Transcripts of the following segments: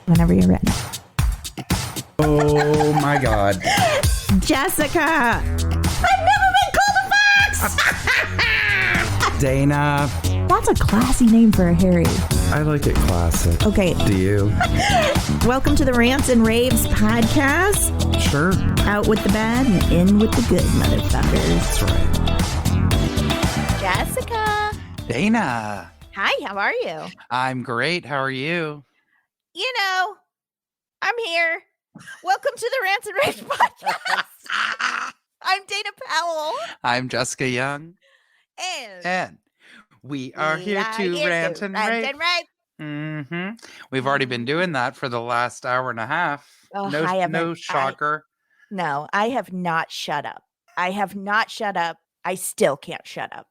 Whenever you're ready. Oh my God. Jessica! I've never been called a fox! Dana. That's a classy name for a Harry. I like it classic. Okay. Do you? Welcome to the Rants and Raves podcast. Sure. Out with the bad and in with the good, motherfuckers. That's right. Jessica. Dana. Hi, how are you? I'm great. How are you? You know, I'm here. Welcome to the Rants and Raves podcast. I'm Dana Powell. I'm Jessica Young. And we are here to rant and rave. Mm-hmm. We've already been doing that for the last hour and a half. Oh, no shocker. No, I have not shut up. I have not shut up. I still can't shut up.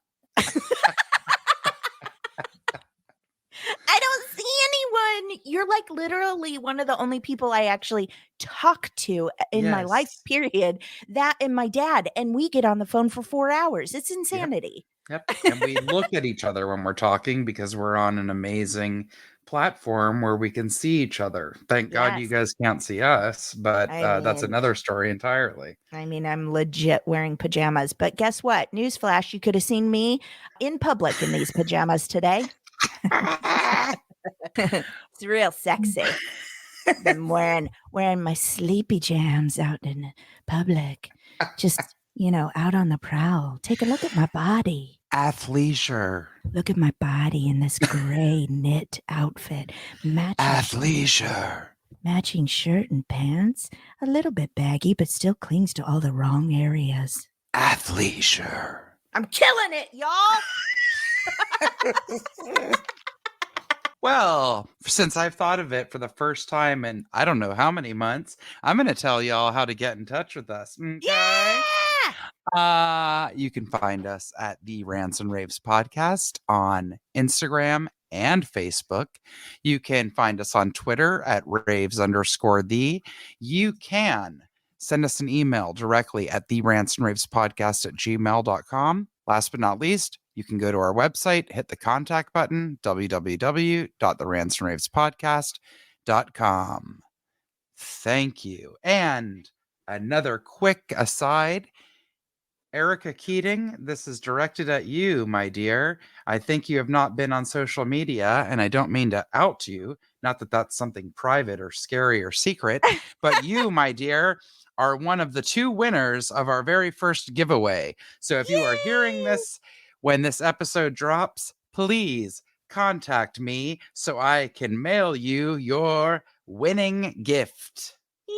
I don't see anyone. You're like literally one of the only people I actually talk to in my life, period. That and my dad. And we get on the phone for 4 hours. It's insanity. Yep. And we look at each other when we're talking because we're on an amazing platform where we can see each other. Thank God you guys can't see us, but that's another story entirely. I mean, I'm legit wearing pajamas, but guess what? Newsflash, you could have seen me in public in these pajamas today. It's real sexy. I'm wearing my sleepy jams out in public. Just, out on the prowl. Take a look at my body. Athleisure. Look at my body in this gray knit outfit. Athleisure. Matching shirt and pants. A little bit baggy, but still clings to all the wrong areas. Athleisure. I'm killing it, y'all. Well, since I've thought of it for the first time in I don't know how many months, I'm going to tell y'all how to get in touch with us. Okay? Yeah! You can find us at the Rants and Raves podcast on Instagram and Facebook. You can find us on Twitter at raves_the. You can send us an email directly at therantsandravespodcast@gmail.com. Last but not least, you can go to our website, hit the contact button, www.therantsandravespodcast.com. Thank you. And another quick aside, Erica Keating, this is directed at you, my dear. I think you have not been on social media, and I don't mean to out you. Not that that's something private or scary or secret, but you, my dear, are one of the 2 winners of our very first giveaway. So if you are hearing this when this episode drops, please contact me so I can mail you your winning gift. Yay!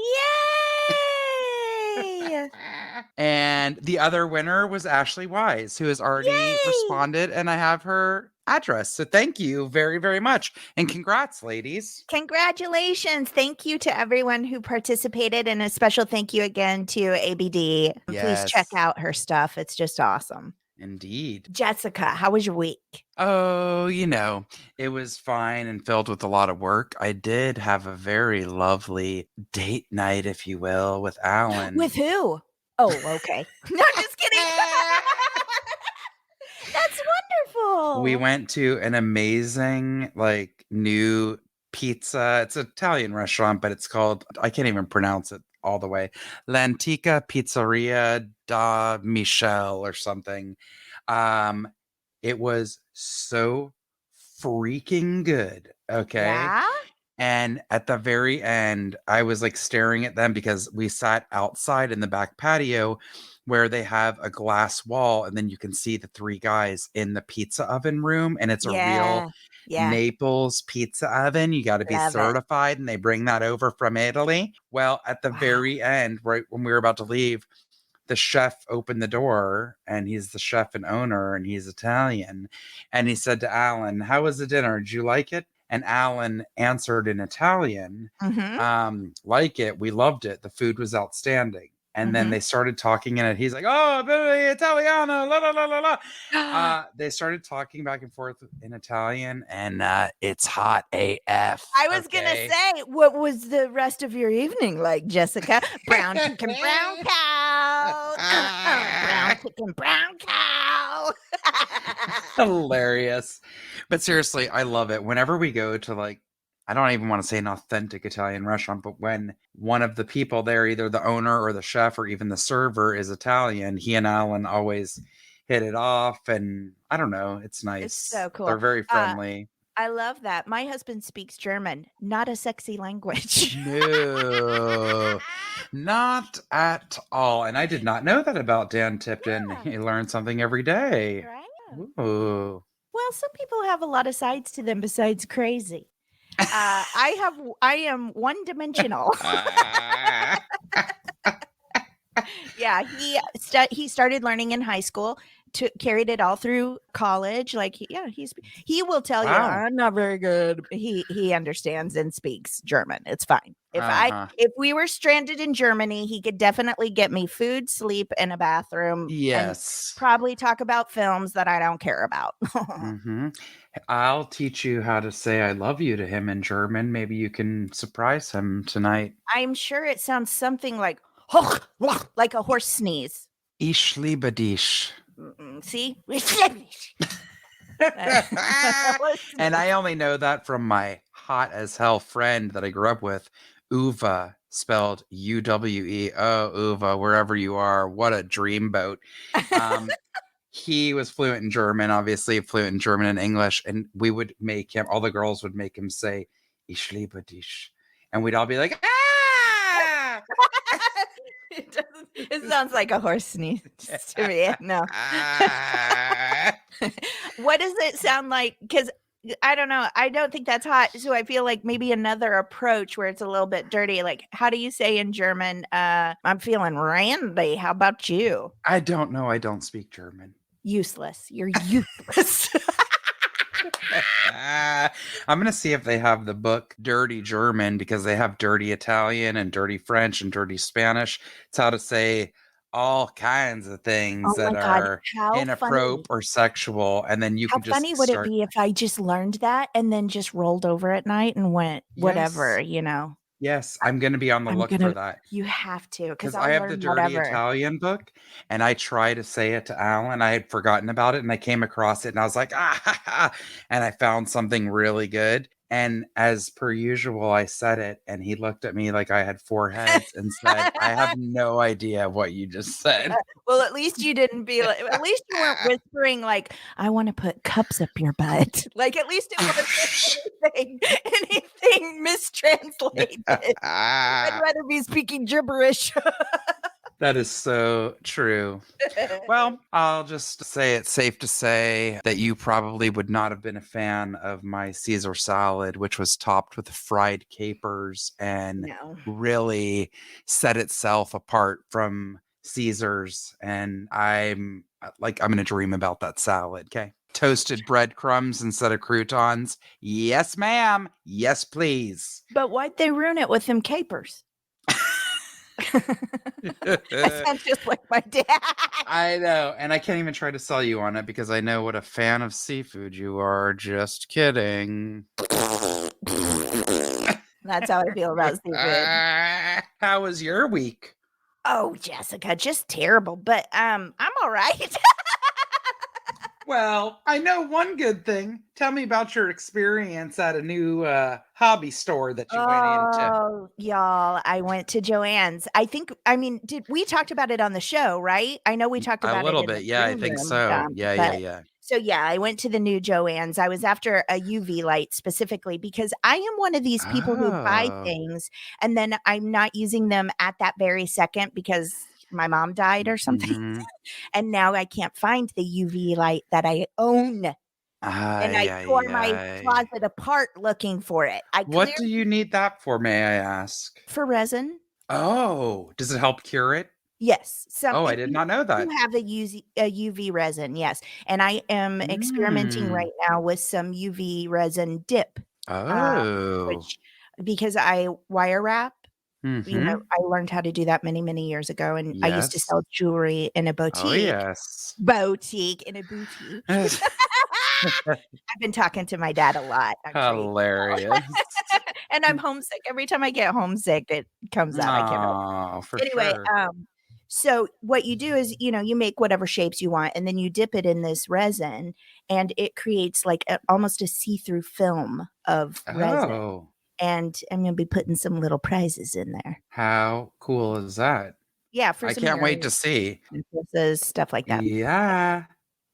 And the other winner was Ashley Wise, who has already responded, and I have her address. So thank you very, very much. And congrats, ladies. Congratulations. Thank you to everyone who participated, and a special thank you again to ABD. Yes. Please check out her stuff. It's just awesome. Indeed. Jessica, how was your week? Oh, it was fine and filled with a lot of work. I did have a very lovely date night, if you will, with Alan. With who? Oh, okay. No, just kidding. That's wonderful. We went to an amazing, new pizza. It's an Italian restaurant, but it's called, I can't even pronounce it all the way, L'Antica Pizzeria da Michel or something. It was so freaking good. Okay. Yeah? And at the very end, I was staring at them because we sat outside in the back patio where they have a glass wall, and then you can see the 3 guys in the pizza oven room, and it's a real Naples pizza oven. You got to be certified, and they bring that over from Italy. Well, at the very end, right when we were about to leave, the chef opened the door, and he's the chef and owner, and he's Italian. And he said to Alan, "How was the dinner? Did you like it?" And Alan answered in Italian, "Like it. We loved it. The food was outstanding." And then they started talking, and he's like, "Oh, Italiano, la la la la la." They started talking back and forth in Italian, and it's hot AF. I was gonna say, what was the rest of your evening like, Jessica? Brown chicken, brown cow. Brown chicken, brown cow. Hilarious. But seriously, I love it. Whenever we go to I don't even want to say an authentic Italian restaurant, but when one of the people there, either the owner or the chef or even the server, is Italian, he and Alan always hit it off. And I don't know, it's It's nice. so cool. They're very friendly. I love that. My husband speaks German, not a sexy language. No, not at all. And I did not know that about Dan Tipton. Yeah. He learned something every day. Right? Ooh. Well, some people have a lot of sides to them besides crazy. I am one dimensional. Yeah, he started learning in high school, carried it all through college. Like, he will tell you, Wow. I'm not very good. He understands and speaks German. It's fine. Uh-huh. If we were stranded in Germany, he could definitely get me food, sleep, and a bathroom. And Yes. probably talk about films that I don't care about. Mm-hmm. I'll teach you how to say I love you to him in German. Maybe you can surprise him tonight. I'm sure it sounds something like a horse sneeze. Ich liebe dich. See? And I only know that from my hot as hell friend that I grew up with, Uwe, spelled Uwe. Oh, Uwe, wherever you are, what a dreamboat. He was fluent in German, obviously fluent in German and English, and we would make him, all the girls would make him say, Ich liebe dich. And we'd all be like, ah! It sounds like a horse sneeze to me. No. What does it sound like? Because I don't know. I don't think that's hot. So I feel like maybe another approach where it's a little bit dirty. Like, how do you say in German, I'm feeling randy. How about you? I don't know. I don't speak German. Useless. You're useless. I'm going to see if they have the book Dirty German, because they have Dirty Italian and Dirty French and Dirty Spanish. It's how to say all kinds of things that are inappropriate or sexual. And then you can just funny would it be if I just learned that and then just rolled over at night and went whatever, you know? Yes, I'm going to be on the look for that. You have to, because I have the Dirty Italian book, and I try to say it to Alan. I had forgotten about it, and I came across it, and I was like, and I found something really good. And as per usual, I said it, and he looked at me like I had four heads and said, I have no idea what you just said. Well, at least you didn't be like, at least you weren't whispering like, I want to put cups up your butt. Like, at least it wasn't anything mistranslated. I'd rather be speaking gibberish. That is so true. Well, I'll just say it's safe to say that you probably would not have been a fan of my Caesar salad, which was topped with fried capers and really set itself apart from Caesar's. And I'm going to dream about that salad. Okay. Toasted breadcrumbs instead of croutons. Yes, ma'am. Yes, please. But why'd they ruin it with them capers? That sounds just like my dad. I know, and I can't even try to sell you on it because I know what a fan of seafood you are. Just kidding. That's how I feel about seafood. How was your week? Oh, Jessica, just terrible, but I'm all right. Well, I know one good thing. Tell me about your experience at a new hobby store that you went into. Oh, y'all, I went to Joann's. Did we talked about it on the show, right? I know we talked about it a little bit. Yeah, I think so. Yeah. So yeah, I went to the new Joann's. I was after a UV light specifically because I am one of these people who buy things and then I'm not using them at that very second because my mom died or something. Mm-hmm. And now I can't find the UV light that I own. And I tore my closet apart looking for it. What do you need that for, may I ask? For resin. Oh, does it help cure it? Yes. I did not know that. You have a UV resin, yes. And I am experimenting right now with some UV resin dip. Because I wire wrap. Mm-hmm. You know, I learned how to do that many, many years ago. And I used to sell jewelry in a boutique. Oh, yes. Boutique. I've been talking to my dad a lot. Hilarious. And I'm homesick. Every time I get homesick, it comes out. I can't help it. Anyway, sure. So what you do is, you make whatever shapes you want, and then you dip it in this resin, and it creates like almost a see-through film of resin. and I'm going to be putting some little prizes in there. How cool is that? Yeah, for I some can't wait earrings, to see. necklaces, stuff like that. Yeah.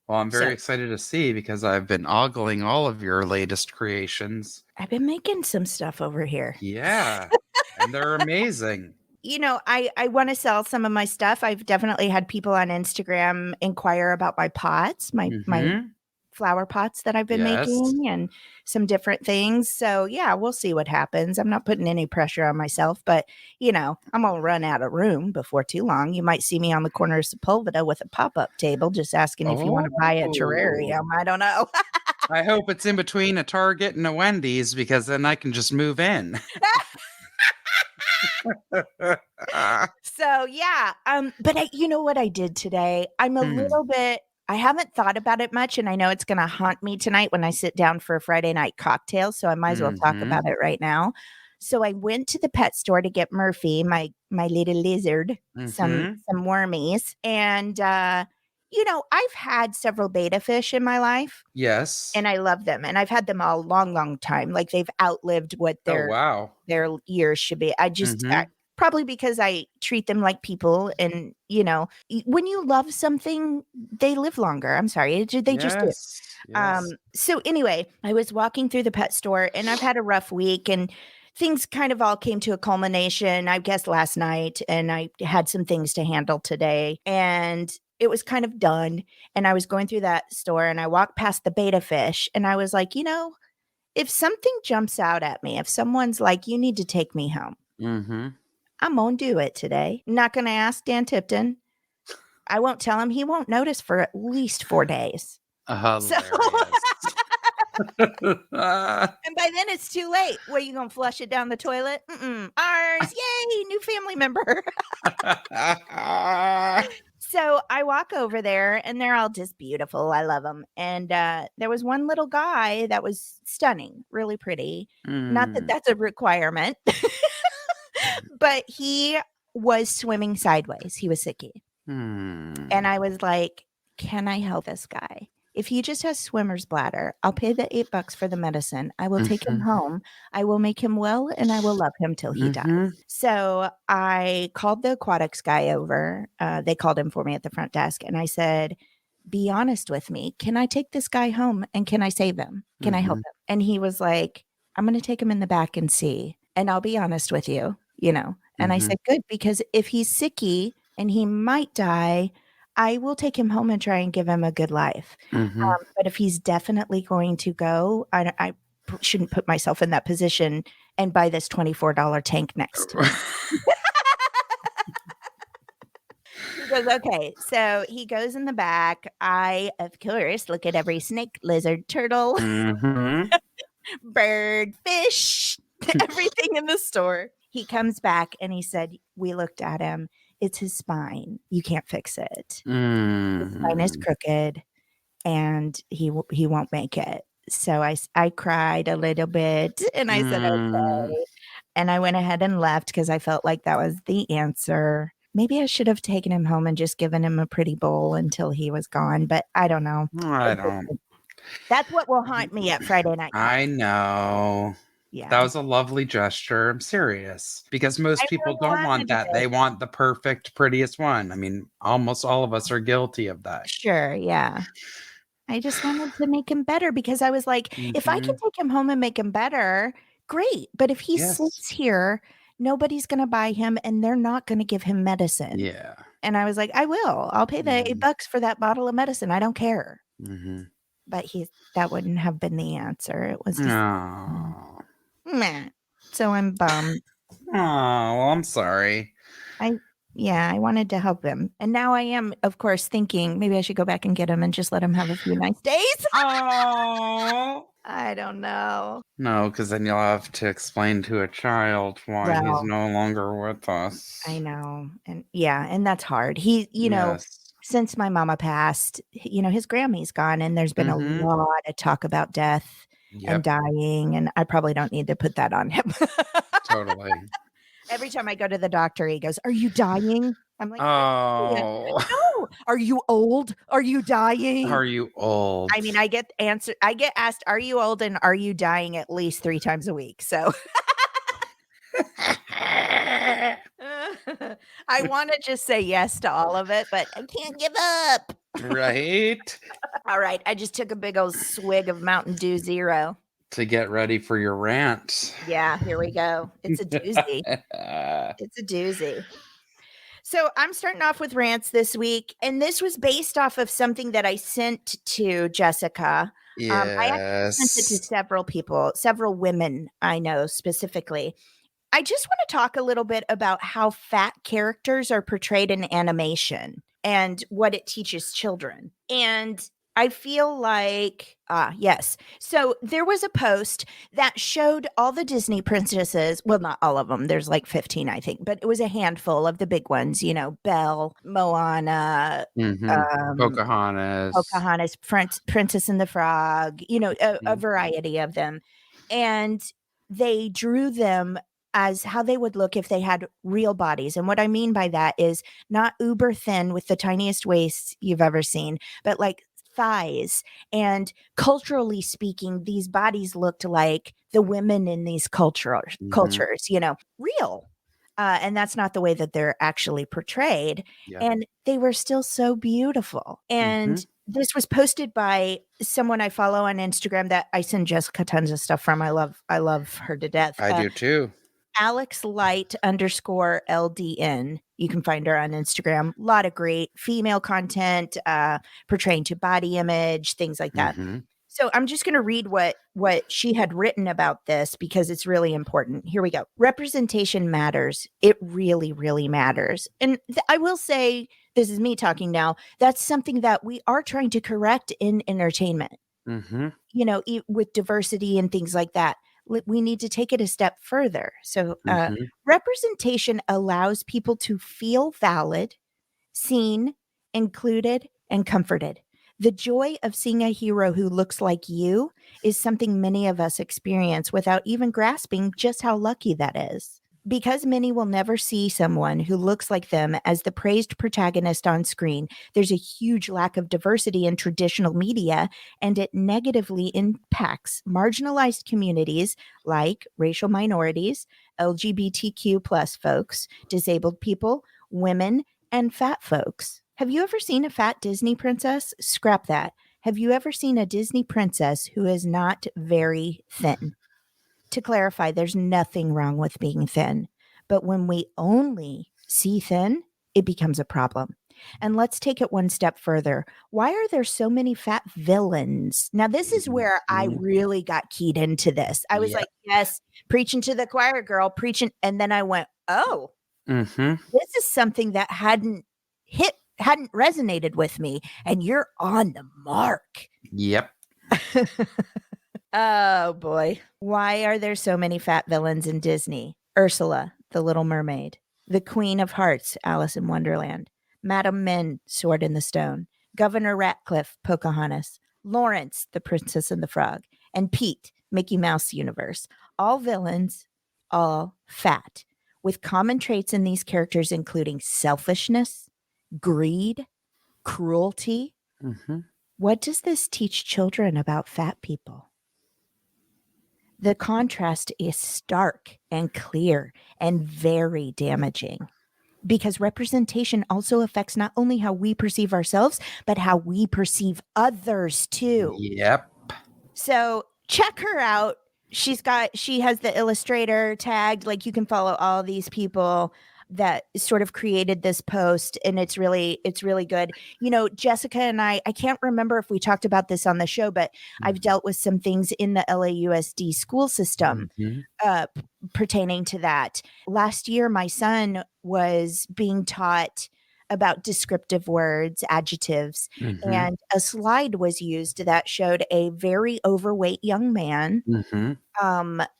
Well, I'm So very excited to see because I've been ogling all of your latest creations. I've been making some stuff over here. Yeah. And they're amazing. I want to sell some of my stuff. I've definitely had people on Instagram inquire about my pots, my Mm-hmm. flower pots that I've been Yes. making and some different things. So yeah, we'll see what happens. I'm not putting any pressure on myself, but I'm gonna run out of room before too long. You might see me on the corner of Sepulveda with a pop-up table just asking if you want to buy a Oh. terrarium. I don't know. I hope it's in between a Target and a Wendy's because then I can just move in. So yeah, but you know what I did today? I'm a Hmm. little bit. I haven't thought about it much, and I know it's going to haunt me tonight when I sit down for a Friday night cocktail. So I might as well talk Mm-hmm. about it right now. So I went to the pet store to get Murphy, my little lizard, some Mm-hmm. some wormies, and I've had several beta fish in my life, Yes. and I love them, and I've had them a long, long time. Like they've outlived what Oh, wow. their years should be. Mm-hmm. Probably because I treat them like people, and when you love something, they live longer. I'm sorry, they just do. Yes. Yes. So anyway, I was walking through the pet store, and I've had a rough week, and things kind of all came to a culmination, I guess, last night, and I had some things to handle today, and it was kind of done. And I was going through that store, and I walked past the beta fish, and I was like, if something jumps out at me, if someone's like, you need to take me home, Mm-hmm. I'm gonna do it today. Not gonna ask Dan Tipton. I won't tell him. He won't notice for at least 4 days. So Hilarious. and by then it's too late. Where you gonna flush it down the toilet? Mm-mm. Ours, yay, new family member. So I walk over there, and they're all just beautiful. I love them. And there was one little guy that was stunning, really pretty. Not that Mm. that's a requirement, but he was swimming sideways. He was sicky. And Mm. I was like, can I help this guy? If he just has swimmer's bladder, I'll pay the $8 for the medicine. I will take him Mhm. home. I will make him well, and I will love him till he dies. Mhm. So I called the aquatics guy over. They called him for me at the front desk, and I said, be honest with me. Can I take this guy home, and can I save him? Can I help Mhm. him? And he was like, I'm going to take him in the back and see. And I'll be honest with you, And I Mhm. said, good, because if he's sicky and he might die, I will take him home and try and give him a good life. Mhm. But if he's definitely going to go, I shouldn't put myself in that position and buy this $24 tank next to me. He goes, okay. So he goes in the back. I, of course, look at every snake, lizard, turtle, Mhm. bird, fish, everything in the store. He comes back and he said, we looked at him. It's his spine. You can't fix it. His spine is Mhm. crooked, and he won't make it. So I cried a little bit, and I said, Mm. okay. And I went ahead and left because I felt like that was the answer. Maybe I should have taken him home and just given him a pretty bowl until he was gone, but I don't know. I don't. That's what will haunt me at Friday night I cocktail. know. That Yeah. was a lovely gesture. I'm serious. Because I most people really don't want wanted that. it. They want the perfect, prettiest one. I mean, almost all of us are guilty of that. Sure, yeah. I just wanted to make him better because I was like, if I can Mhm. take him home and make him better, great. But if he Yes. sits here, nobody's going to buy him, and they're not going to give him medicine. Yeah. And I was like, I will. I'll pay the Mhm. $8 for that bottle of medicine. I don't care. Mhm. But that wouldn't have been the answer. It was just Oh. meh. So I'm bummed. Oh, well, I'm sorry. I Yeah, I wanted to help him. And now I am, of course, thinking maybe I should go back and get him and just let him have a few nice days. Oh. I don't know. No, because then you'll have to explain to a child why he's Well, no longer with us. I know. And yeah, and that's hard. Yes. Since my mama passed, his Grammy's gone, and there's been a Mm-hmm. lot of talk about death and Yep. dying, and I probably don't need to put that on him. Totally. Every time I go to the doctor, he goes, "Are you dying?" I'm like, "No, Oh. no. Are you old? Are you dying?" Are you old? I mean, I get asked, "Are you old and are you dying?" at least 3 times a week. So I want to just say yes to all of it, but I can't give up. Right? All right. I just took a big old swig of Mountain Dew Zero. To get ready for your rant. Yeah, here we go. It's a doozy. It's a doozy. So I'm starting off with rants this week, and this was based off of something that I sent to Jessica. I actually sent it to Yes. several people, several women I know specifically. I just want to talk a little bit about how fat characters are portrayed in animation and what it teaches children. And I feel like, yes. So there was a post that showed all the Disney princesses. Well, not all of them. There's like 15, I think, but it was a handful of the big ones, you know, Belle, Moana, Pocahontas. Pocahontas, Princess and the Frog, you know, a variety of them. And they drew them as how they would look if they had real bodies. And what I mean by that is not uber thin with the tiniest waists you've ever seen, but like thighs. And culturally speaking, these bodies looked like the women in these cultures, you know, real. And that's not the way that they're actually portrayed. Yep. And they were still so beautiful. And this was posted by someone I follow on Instagram that I send Jessica tons of stuff from. I love her to death. I do too. AlexLight_LDN. You can find her on Instagram. A lot of great female content, portraying to body image, things like that. So I'm just going to read what she had written about this because it's really important. Here we go. Representation matters. It really, really matters. And I will say, this is me talking now, that's something that we are trying to correct in entertainment. You know, with diversity and things like that. We need to take it a step further. So representation allows people to feel valid, seen, included, and comforted. The joy of seeing a hero who looks like you is something many of us experience without even grasping just how lucky that is. Because many will never see someone who looks like them as the praised protagonist on screen, there's a huge lack of diversity in traditional media, and it negatively impacts marginalized communities like racial minorities, LGBTQ plus folks, disabled people, women, and fat folks. Have you ever seen a fat Disney princess? Scrap that. Have you ever seen a Disney princess who is not very thin? To clarify, there's nothing wrong with being thin, but when we only see thin, it becomes a problem. And let's take it one step further. Why are there so many fat villains? Now, this is where I really got keyed into this. I was like, yes, preaching to the choir, girl, preaching. And then I went, oh, this is something that hadn't resonated with me. And you're on the mark. Yep. Oh boy. Why are there so many fat villains in Disney? Ursula, the Little Mermaid, the Queen of Hearts, Alice in Wonderland, Madame Mim, Sword in the Stone, Governor Ratcliffe, Pocahontas, Lawrence, the Princess and the Frog, and Pete, Mickey Mouse Universe. All villains, all fat, with common traits in these characters including selfishness, greed, cruelty. What does this teach children about fat people? The contrast is stark and clear and very damaging because representation also affects not only how we perceive ourselves, but how we perceive others too. Yep. So check her out. She has the illustrator tagged. Like, you can follow all these people that sort of created this post, and it's really good. You know, Jessica and I can't remember if we talked about this on the show, but I've dealt with some things in the LAUSD school system pertaining to that. Last year, my son was being taught about descriptive words, adjectives, and a slide was used that showed a very overweight young man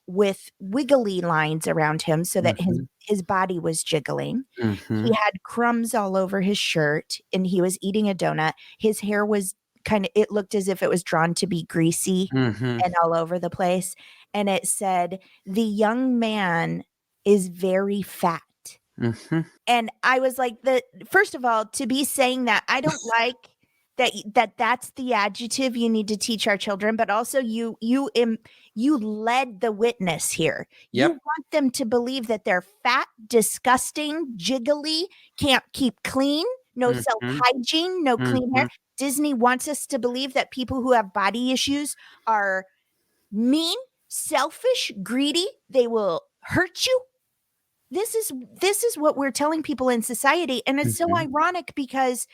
with wiggly lines around him so that his body was jiggling. He had crumbs all over his shirt and he was eating a donut. His hair was it looked as if it was drawn to be greasy and all over the place. And it said, "The young man is very fat." And I was like, first of all, to be saying that, I don't like That's the adjective you need to teach our children, but also you led the witness here. You Yep. want them to believe that they're fat, disgusting, jiggly, can't keep clean, no self-hygiene, no clean hair. Disney wants us to believe that people who have body issues are mean, selfish, greedy. They will hurt you. This is what we're telling people in society, and it's so ironic because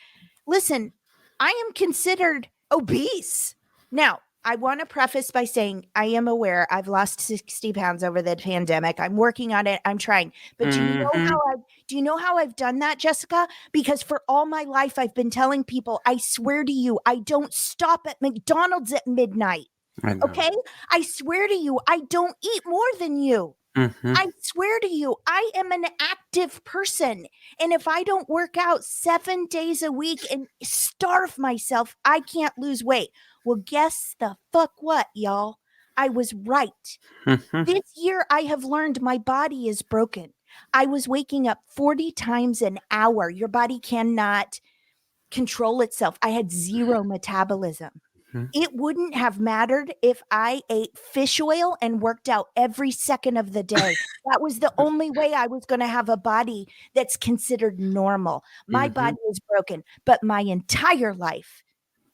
listen, I am considered obese. Now, I want to preface by saying I am aware I've lost 60 pounds over the pandemic. I'm working on it. I'm trying. But do you know how I've done that, Jessica? Because for all my life, I've been telling people, I swear to you, I don't stop at McDonald's at midnight. Okay? I swear to you, I don't eat more than you. I swear to you, I am an active person. And if I don't work out 7 days a week and starve myself, I can't lose weight. Well, guess the fuck what, y'all? I was right. This year, I have learned my body is broken. I was waking up 40 times an hour. Your body cannot control itself. I had zero metabolism. It wouldn't have mattered if I ate fish oil and worked out every second of the day. That was the only way I was going to have a body that's considered normal. My body is broken, but my entire life,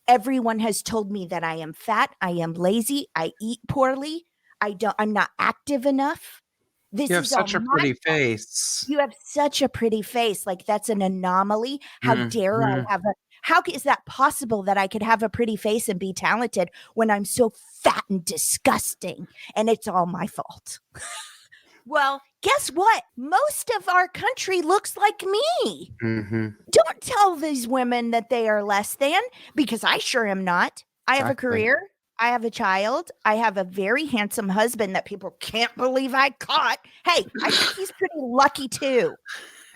everyone has told me that I am fat, I am lazy, I eat poorly, I'm not active enough. This You have is all such a my pretty fault. face. You have such a pretty face. Like that's an anomaly. How dare I have how is that possible that I could have a pretty face and be talented when I'm so fat and disgusting and it's all my fault? Well, guess what? Most of our country looks like me. Don't tell these women that they are less than, because I sure am not. I have a career. I have a child. I have a very handsome husband that people can't believe I caught. Hey, I think he's pretty lucky too.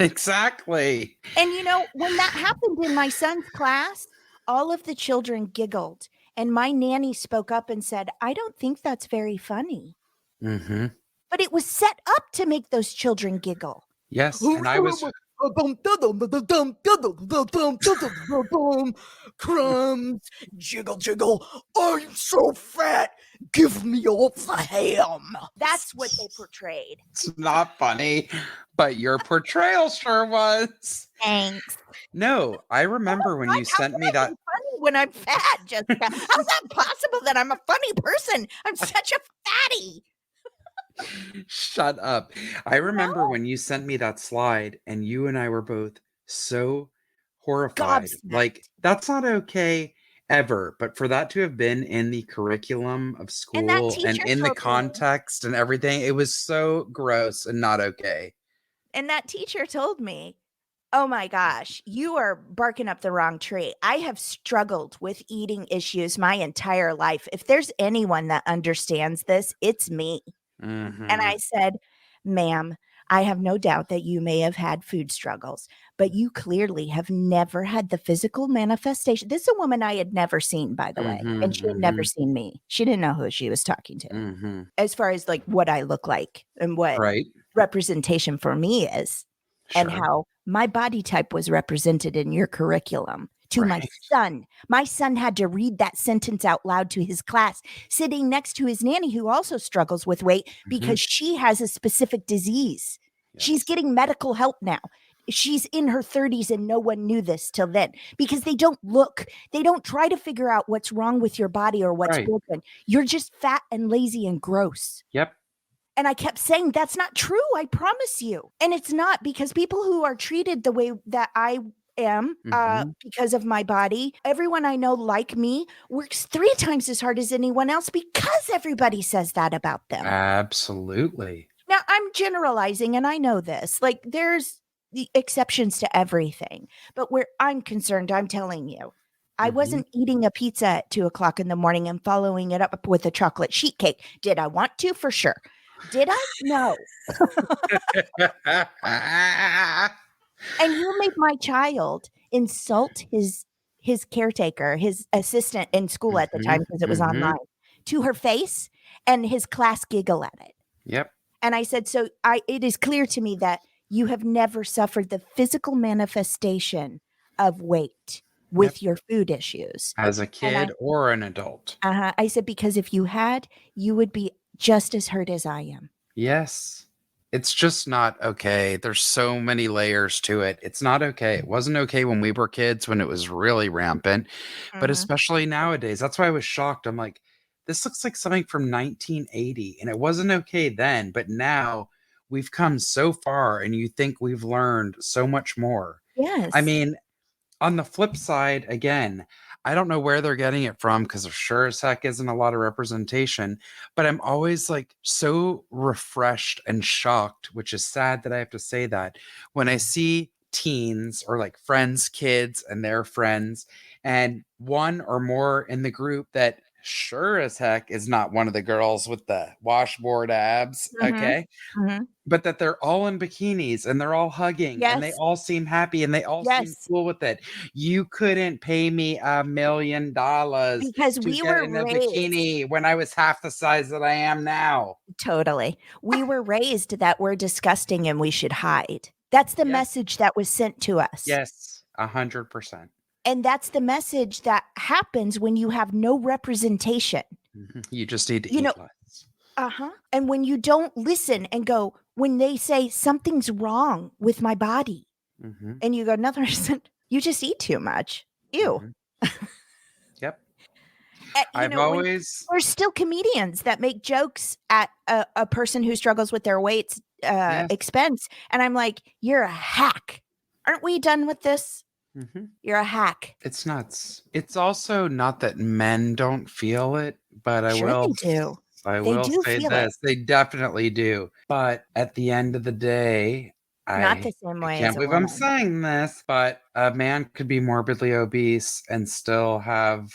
Exactly. And you know, when that happened in my son's class, all of the children giggled. And my nanny spoke up and said, I don't think that's very funny. But it was set up to make those children giggle. Yes, and I was crumbs, jiggle, jiggle. I'm so fat. Give me all the ham. That's what they portrayed. It's not funny, but your portrayal sure was. Thanks. No, I remember when you sent me that. Funny when I'm fat, Jessica. How's that possible that I'm a funny person? I'm such a fatty. Shut up. I remember when you sent me that slide and you and I were both so horrified. Like, that's not okay ever. But for that to have been in the curriculum of school and in the context and everything, it was so gross and not okay. And that teacher told me, oh my gosh, you are barking up the wrong tree. I have struggled with eating issues my entire life. If there's anyone that understands this, it's me. And I said, ma'am, I have no doubt that you may have had food struggles, but you clearly have never had the physical manifestation. This is a woman I had never seen, by the way, and she had never seen me. She didn't know who she was talking to as far as like what I look like and what representation for me is and how my body type was represented in your curriculum. To my son. My son had to read that sentence out loud to his class, sitting next to his nanny who also struggles with weight because she has a specific disease. Yes. She's getting medical help now. She's in her 30s and no one knew this till then because they don't try to figure out what's wrong with your body or what's broken. You're just fat and lazy and gross. Yep. And I kept saying, that's not true. I promise you. And it's not, because people who are treated the way that I am because of my body, everyone I know like me works 3 times as hard as anyone else because everybody says that about them. Absolutely. Now I'm generalizing and I know this, like there's the exceptions to everything, but where I'm concerned, I'm telling you, I wasn't eating a pizza at 2:00 in the morning and following it up with a chocolate sheet cake. Did I want to? For sure. Did I? No. And you made my child insult his caretaker, his assistant in school at the time, because it was online, to her face, and his class giggle at it. Yep. And I said, so it is clear to me that you have never suffered the physical manifestation of weight. Yep. with your food issues. As a And kid or an adult. I said, because if you had, you would be just as hurt as I am. Yes. It's just not okay. There's so many layers to it. It's not okay. It wasn't okay when we were kids, when it was really rampant, but Mhm. especially nowadays. That's why I was shocked. I'm like, this looks like something from 1980, and it wasn't okay then, but now we've come so far, and you think we've learned so much more. I Yes. mean, on the flip side, again, I don't know where they're getting it from because there sure as heck isn't a lot of representation. But I'm always like so refreshed and shocked, which is sad that I have to say that, when I see teens or like friends, kids, and their friends, and one or more in the group that sure as heck is not one of the girls with the washboard abs. Mhm. Okay. Mhm. But that they're all in bikinis and they're all hugging and they Yes. all seem happy and they all seem Yes. cool with it. You couldn't pay me $1 million Because to we get were in a raised bikini when I was half the size that I am now. totally. We were raised that we're disgusting and we should hide. That's the Yes. message that was sent to us. Yes. 100%. And that's the message that happens when you have no representation. You just need to You know, eat less. and when you don't listen and go, when they say something's wrong with my body, Hmm. and you go, no, there isn't. You just eat too much. Ew. Hmm. Yep. You I've know, when always, there's still comedians that make jokes at a person who struggles with their weight's yes. expense. And I'm like, you're a hack. Aren't we done with this? Hmm. You're a hack. It's nuts. It's also not that men don't feel it, but Sure, they do. I They will do say feel it. this. They definitely do. But at the end of the day, Not the I same I way can't as a believe I'm woman. saying this, but a man could be morbidly obese and still have,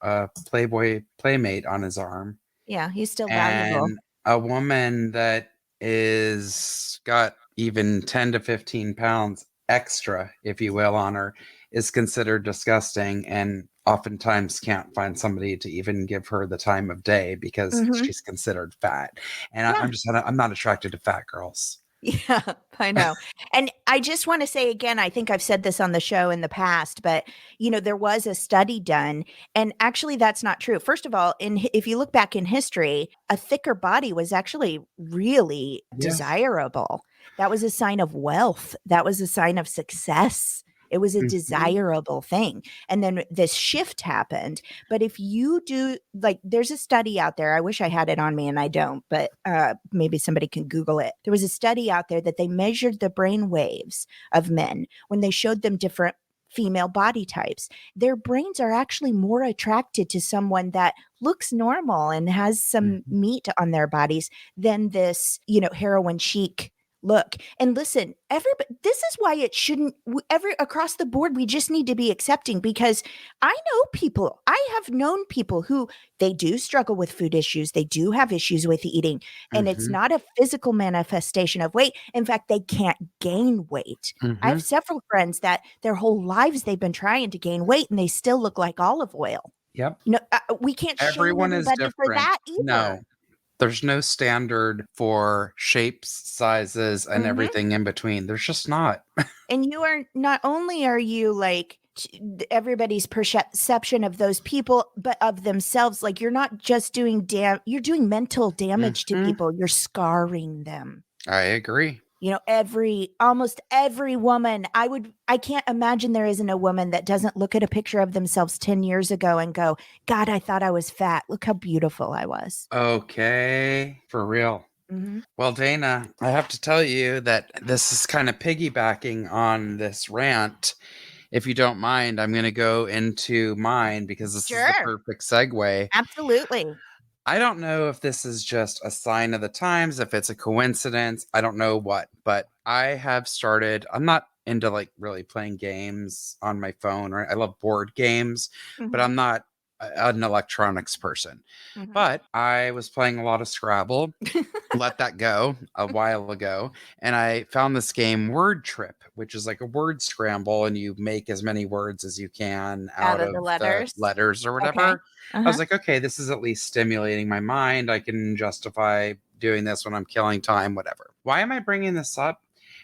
a Playboy playmate on his arm. Yeah, he's still valuable. And a woman that is got even 10 to 15 pounds extra, if you will, on her is considered disgusting and oftentimes can't find somebody to even give her the time of day because Hmm. she's considered fat. And Yeah. I'm not attracted to fat girls. Yeah, I know. And I just want to say again, I think I've said this on the show in the past, but there was a study done, and actually that's not true. First of all, if you look back in history, a thicker body was actually really Yes. desirable. That was a sign of wealth. That was a sign of success. It was a Mhm. desirable thing. And then this shift happened. But if you do, like, there's a study out there. I wish I had it on me and I don't, but maybe somebody can Google it. There was a study out there that they measured the brain waves of men when they showed them different female body types. Their brains are actually more attracted to someone that looks normal and has some Mhm. meat on their bodies than this, heroin chic look. And listen, everybody, this is why it shouldn't every across the board, we just need to be accepting, because I have known people who they do struggle with food issues, they do have issues with eating, and it's Mhm. not a physical manifestation of weight. In fact, they can't gain weight. I have Mhm. several friends that their whole lives they've been trying to gain weight and they still look like olive oil. Yep. No, we can't shame Everyone is everybody for different. that either. No. There's no standard for shapes, sizes, and Mhm. everything in between. There's just not. And you are not only are you like everybody's perception of those people, but of themselves. Like you're not just doing you're doing mental damage to Mhm. people. You're scarring them. I agree. Almost every woman, I can't imagine there isn't a woman that doesn't look at a picture of themselves 10 years ago and go, God, I thought I was fat. Look how beautiful I was. Okay. For real. Hmm. Well, Dana, I have to tell you that this is kind of piggybacking on this rant. If you don't mind, I'm going to go into mine because this is the Sure. perfect segue. Absolutely. I don't know if this is just a sign of the times, if it's a coincidence. I don't know what, but I have started. I'm not into like really playing games on my phone, right? I love board games, but Hmm. I'm not an electronics person. Hmm. But I was playing a lot of Scrabble, let that go a while ago, and I found this game Word Trip, which is like a word scramble and you make as many words as you can Out out of of the the letters. letters or Okay. whatever. I was Uh-huh. like, okay, this is at least stimulating my mind. I can justify doing this when I'm killing time, whatever. Why am I bringing this up?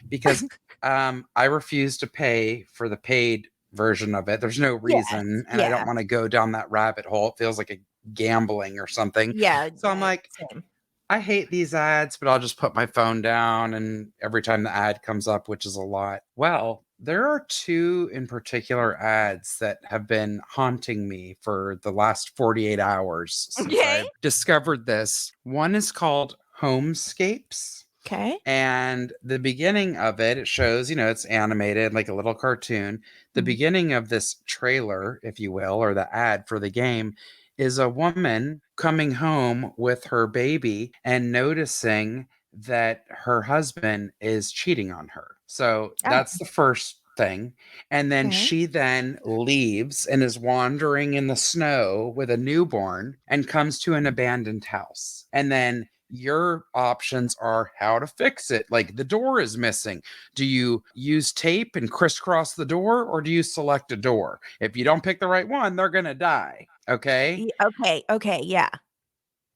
Because I refuse to pay for the paid version of it. There's no Yes. reason, and I don't Yeah. want to go down that rabbit hole. It feels like a gambling or something. Yeah. So I'm like, Same. I hate these ads, but I'll just put my phone down and every time the ad comes up, which is a lot. Well, there are two in particular ads that have been haunting me for the last 48 hours since Okay. I've discovered this. One is called Homescapes. Okay. And the beginning of it, it shows, it's animated like a little cartoon. The Mhm. beginning of this trailer, if you will, or the ad for the game, is a woman coming home with her baby and noticing that her husband is cheating on her. So Oh, that's the first thing. And then okay. she then leaves and is wandering in the snow with a newborn and comes to an abandoned house. And then your options are how to fix it. Like the door is missing. Do you use tape and crisscross the door or do you select a door? If you don't pick the right one, they're going to die. Okay. Okay. Okay. Yeah.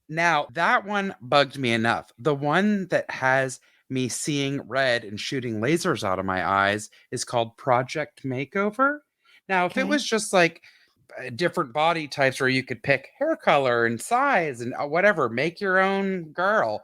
Now, that one bugged me enough. The one that has me seeing red and shooting lasers out of my eyes is called Project Makeover. Now, if it Okay. was just like different body types where you could pick hair color and size and whatever, make your own girl.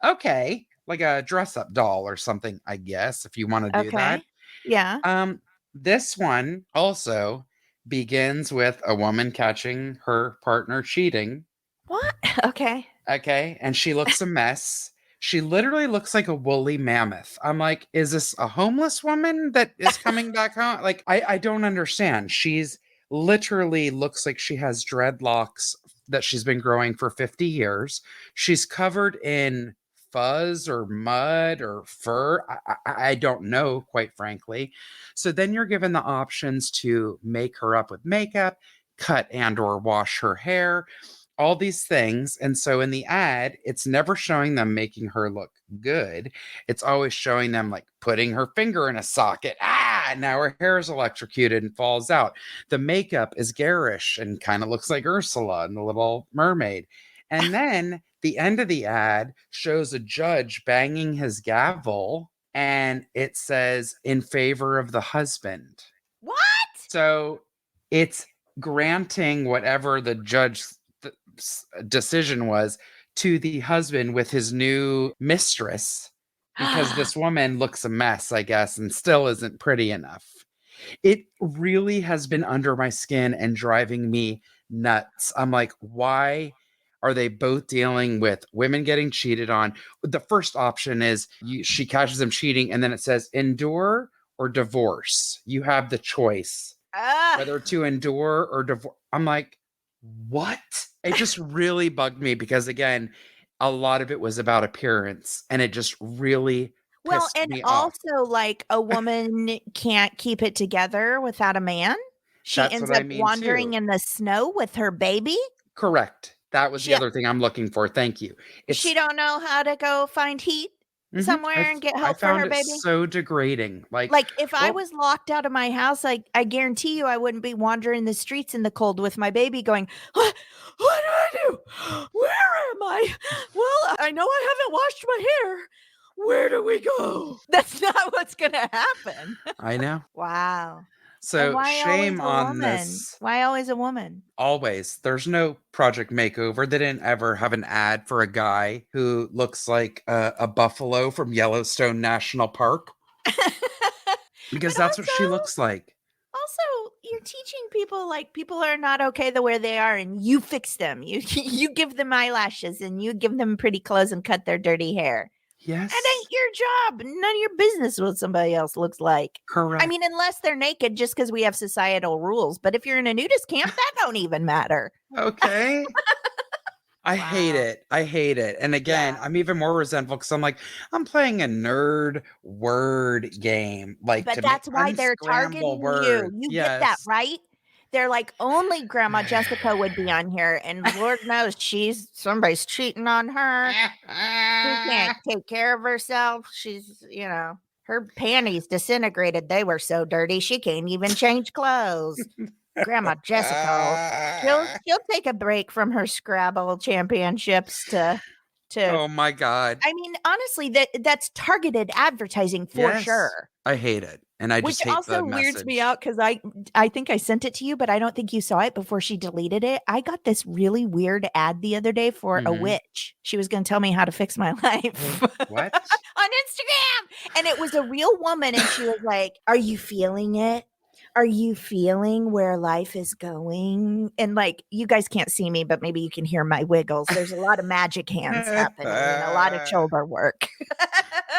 Okay, like a dress up doll or something, I guess, if you want to do that. Okay. Yeah. Um, this one also begins with a woman catching her partner cheating. What? Okay. Okay, and she looks a mess. She literally looks like a woolly mammoth. I'm like, is this a homeless woman that is coming back home? Like, I don't understand. She's literally looks like she has dreadlocks that she's been growing for 50 years. She's covered in fuzz or mud or fur. I don't know, quite frankly. So then you're given the options to make her up with makeup, cut and or wash her hair, all these things. And so in the ad, it's never showing them making her look good. It's always showing them like putting her finger in a socket. Now her hair is electrocuted and falls out. The makeup is garish and kind of looks like Ursula in The Little Mermaid. And then the end of the ad shows a judge banging his gavel and it says in favor of the husband. What? So it's granting whatever the judge decision was to the husband with his new mistress because this woman looks a mess, I guess, and still isn't pretty enough. It really has been under my skin and driving me nuts. I'm like, why are they both dealing with women getting cheated on? The first option is she catches him cheating, and then it says endure or divorce. You have the choice whether to endure or divorce. I'm like, what? It just really bugged me because, again, a lot of it was about appearance and it just really Well, pissed and me off. also, like, a woman can't keep it together without a man. She That's ends what I up mean wandering too. in the snow with her baby. Correct. That was the She other thing I'm looking for. Thank you. she It's don't know how to go find heat somewhere and get I help for found her it baby. so degrading. Like, Like, if I well, was locked out of my house, I guarantee you I wouldn't be wandering the streets in the cold with my baby going, What do I do? Where am I? Well, I know I haven't washed my hair. Where do we go? That's not what's going to happen. I know. Wow. And So why always shame a on woman? this. Why always a woman? Always. There's no Project Makeover. They didn't ever have an ad for a guy who looks like a buffalo from Yellowstone National Park But because that's what she also, looks like. you're teaching people like people are not okay the way they are, and you fix them. You give them eyelashes and you give them pretty clothes and cut their dirty hair. That Yes, ain't your job. None of your business what somebody else looks like. I correct. mean, unless they're naked, just because we have societal rules. But if you're in a nudist camp, that don't even matter. Okay. I hate Wow. it. I hate it. And again, Yeah. I'm even more resentful because I'm like, I'm playing a nerd word game, like But to make that's why they're unscramble targeting you. words. You get that, Yes. right? They're like, only Grandma Jessica would be on here, and Lord knows somebody's cheating on her. She can't take care of herself. Her panties disintegrated. They were so dirty she can't even change clothes. Grandma Jessica, she'll take a break from her Scrabble championships to to, Oh my God. I mean, honestly, that's targeted advertising for Yes. sure. I hate it. And I Which just hate the also weirds me message. out because I think I sent it to you, but I don't think you saw it before she deleted it. I got this really weird ad the other day for a Mhm. witch. She was going to tell me how to fix my life What? on Instagram. And it was a real woman. And she was like, "Are you feeling it? Are you feeling where life is going?" And like, you guys can't see me, but maybe you can hear my wiggles. There's a lot of magic hands happening and a lot of shoulder work.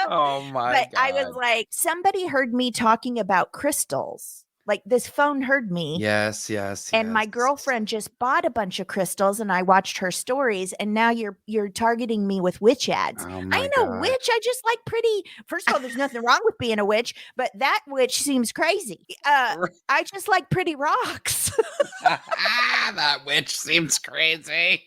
Oh my But I was God. like, somebody heard me talking about crystals. Like this phone heard me. Yes, yes, And my yes. girlfriend just bought a bunch of crystals and I watched her stories and now you're targeting me with witch ads. Oh I my ain't no God. witch. I just like pretty. First of all, there's nothing wrong with being a witch, but that witch seems crazy. I just like pretty rocks. That witch seems crazy.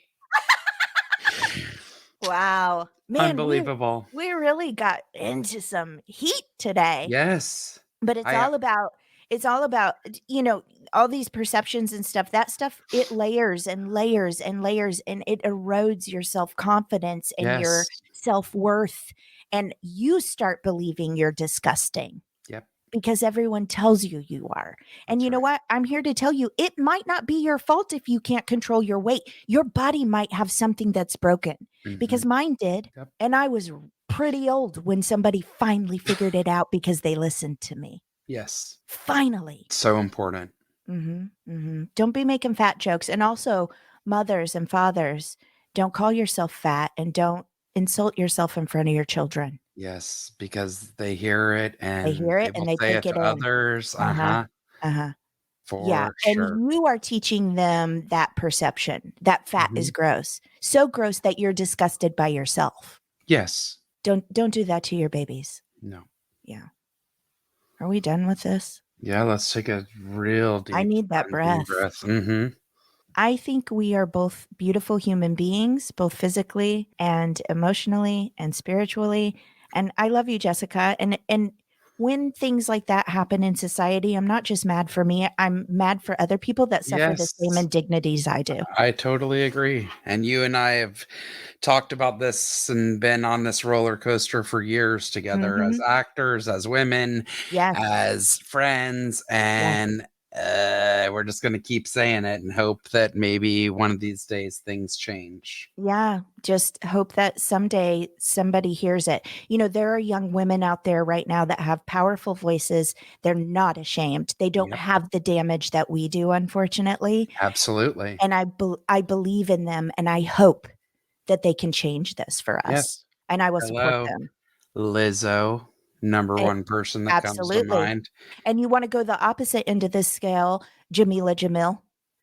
Wow. Man, Unbelievable. we really got into some heat today. Yes. But I it's all about, you know, all these perceptions and stuff. That stuff, it layers and layers and layers, and it erodes your self-confidence and your yes. self-worth, and you start believing you're disgusting Yep, because everyone tells you you are. And that's you know right. what? I'm here to tell you it might not be your fault if you can't control your weight. Your body might have something that's broken Mhm. because mine did. Yep. And I was pretty old when somebody finally figured it out because they listened to me. Yes. Finally. So important. Don't be making fat jokes. And also, mothers and fathers, don't call yourself fat and don't insult yourself in front of your children. Yes, because they hear it They and hear they it and will they say take it it to in. others. Uh-huh. Uh-huh. Uh-huh. Yeah. For And sure. you are teaching them that perception that fat is Mhm. gross. So gross that you're disgusted by yourself. Yes. Don't do that to your babies. No. Yeah. Are we done with this? Yeah, let's take a real I deep need that cleansing breath. breath. Mhm. I think we are both beautiful human beings, both physically and emotionally and spiritually. And I love you, Jessica. And when things like that happen in society, I'm not just mad for me. I'm mad for other people that suffer the same Yes. indignities I do. I totally agree. And you and I have talked about this and been on this roller coaster for years together as Mhm. actors, as women, Yes. as friends. Yes. And we're just going to keep saying it and hope that maybe one of these days things change. Yeah, just hope that someday somebody hears it. You know, there are young women out there right now that have powerful voices. They're not ashamed. They don't Yep. have the damage that we do, unfortunately. Absolutely. And I believe in them, and I hope that they can change this for us, Yes. and I will support Hello, them. Lizzo, number Eh, one person that comes to absolutely. mind. And you wanna go the opposite end of this scale, Jamila Jamil.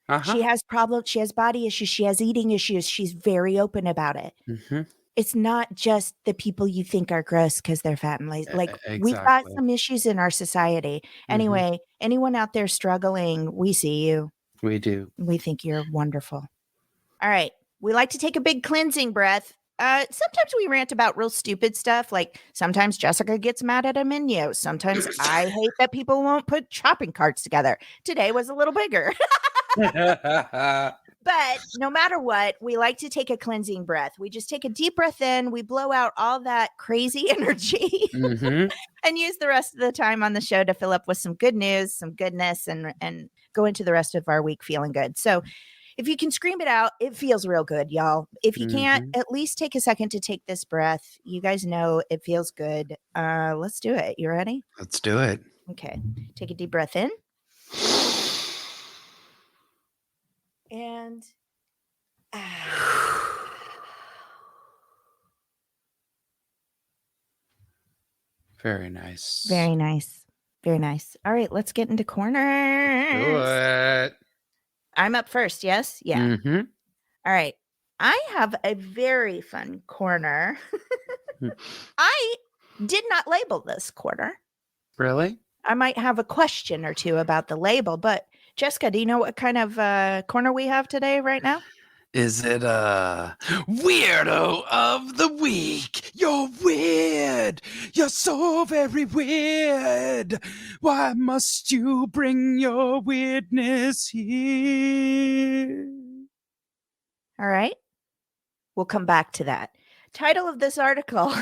Uh huh. She has problems, she has body issues, she has eating issues, she's very open about it. Hmm. It's not just the people you think are gross because 'cause they're fat and lazy. Like, we've got Exactly. some issues in our society. Hmm. Anyway, anyone out there struggling, we see you. We do. We think you're wonderful. All right. We like to take a big cleansing breath. Sometimes we rant about real stupid stuff. Like sometimes Jessica gets mad at a menu. Sometimes I hate that people won't put shopping carts together. Today was a little bigger. But no matter what, we like to take a cleansing breath. We just take a deep breath in, we blow out all that crazy energy Hmm. and use the rest of the time on the show to fill up with some good news, some goodness, and go into the rest of our week feeling good. So if you can scream it out, it feels real good, y'all. If you can't, Hmm. at least take a second to take this breath. You guys know it feels good. Let's do it. You ready? Let's do it. Okay. Take a deep breath in and Very nice. very nice. Very nice. All right, let's get into Do corners. it. I'm up first, yes? Yeah. Hmm. All right. I have a very fun corner. I did not label this corner. Really? I might have a question or two about the label, but Jessica, do you know what kind of corner we have today right now? Is it a weirdo of the week? You're weird. You're so very weird. Why must you bring your weirdness here? All right. We'll come back to that. Title of this article: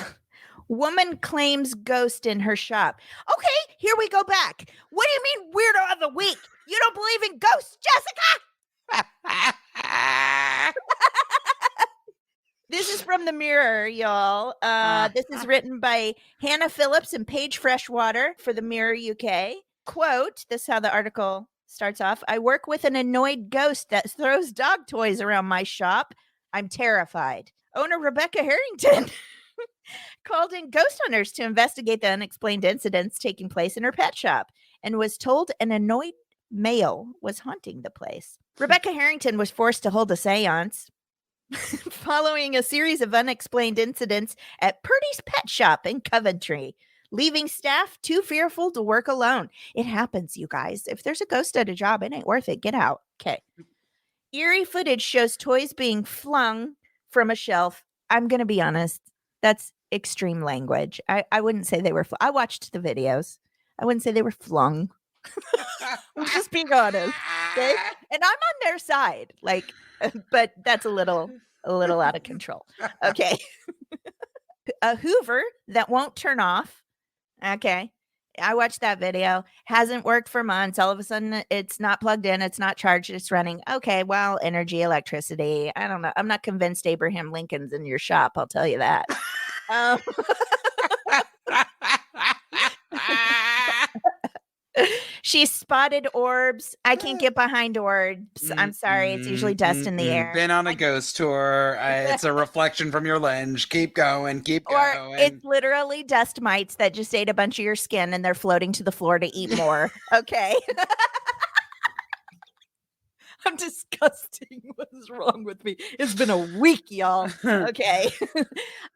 Woman claims ghost in her shop. Okay, here we go back. What do you mean weirdo of the week? You don't believe in ghosts, Jessica? This is from the Mirror, y'all. This is written by Hannah Phillips and Paige Freshwater for the Mirror UK. Quote, this is how the article starts off. I work with an annoyed ghost that throws dog toys around my shop. I'm terrified. Owner Rebecca Harrington called in ghost hunters to investigate the unexplained incidents taking place in her pet shop and was told an annoyed male was haunting the place. Rebecca Harrington was forced to hold a seance following a series of unexplained incidents at Purdy's Pet Shop in Coventry, leaving staff too fearful to work alone. It happens, you guys. If there's a ghost at a job, it ain't worth it. Get out. Okay. Eerie footage shows toys being flung from a shelf. I'm going to be honest. That's extreme language. I wouldn't say they were I watched the videos. I wouldn't say they were flung. I'm just being honest. Okay? And I'm on their side. Like, but that's a little out of control. Okay. A Hoover that won't turn off. Okay. I watched that video. Hasn't worked for months. All of a sudden, it's not plugged in. It's not charged. It's running. Okay. Well, energy, electricity. I don't know. I'm not convinced Abraham Lincoln's in your shop. I'll tell you that. She spotted orbs. I can't get behind orbs. I'm sorry. It's usually dust in the air. Been on a ghost tour. It's a reflection from your lens. Keep going. Keep going. Or it's literally dust mites that just ate a bunch of your skin and they're floating to the floor to eat more. Okay. I'm disgusting. What is wrong with me? It's been a week, y'all. Okay.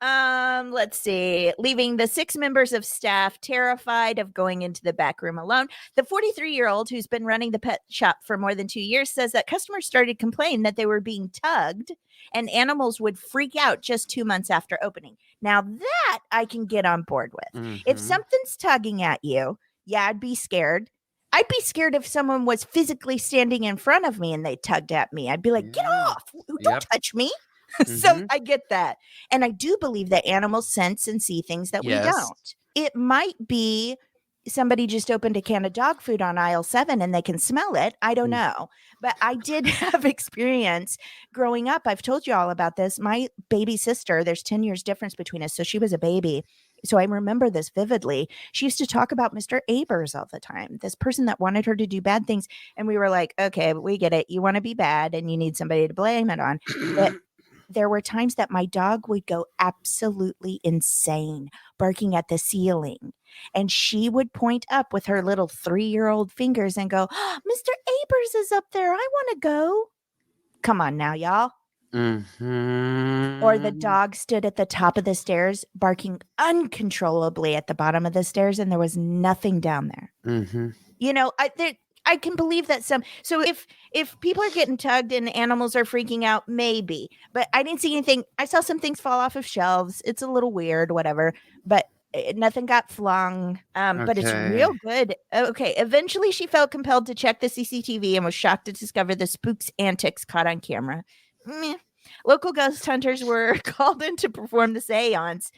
Let's see. Leaving the 6 members of staff terrified of going into the back room alone. The 43-year-old who's been running the pet shop for more than 2 years says that customers started complaining that they were being tugged and animals would freak out just 2 months after opening. Now that I can get on board with. Mm-hmm. If something's tugging at you, yeah, I'd be scared. I'd be scared if someone was physically standing in front of me and they tugged at me. I'd be like, get off. Don't touch me. So I get that. And I do believe that animals sense and see things that we don't. It might be somebody just opened a can of dog food on aisle 7 and they can smell it. I don't know. But I did have experience growing up. I've told you all about this. My baby sister, there's 10 years difference between us. So she was a baby. So I remember this vividly. She used to talk about Mr. Abrons all the time, this person that wanted her to do bad things. And we were like, okay, we get it. You want to be bad and you need somebody to blame it on. But there were times that my dog would go absolutely insane, barking at the ceiling. And she would point up with her little 3-year-old fingers and go, oh, Mr. Abrons is up there. I want to go. Come on now, y'all. Mm-hmm. Or the dog stood at the top of the stairs barking uncontrollably at the bottom of the stairs and there was nothing down there. Mm-hmm. You know, I can believe that so if people are getting tugged and animals are freaking out, maybe. But I didn't see anything. I saw some things fall off of shelves. It's a little weird, whatever. But nothing got flung. But it's real good. Okay. Eventually, she felt compelled to check the CCTV and was shocked to discover the spook's antics caught on camera. Meh. Local ghost hunters were called in to perform the seance,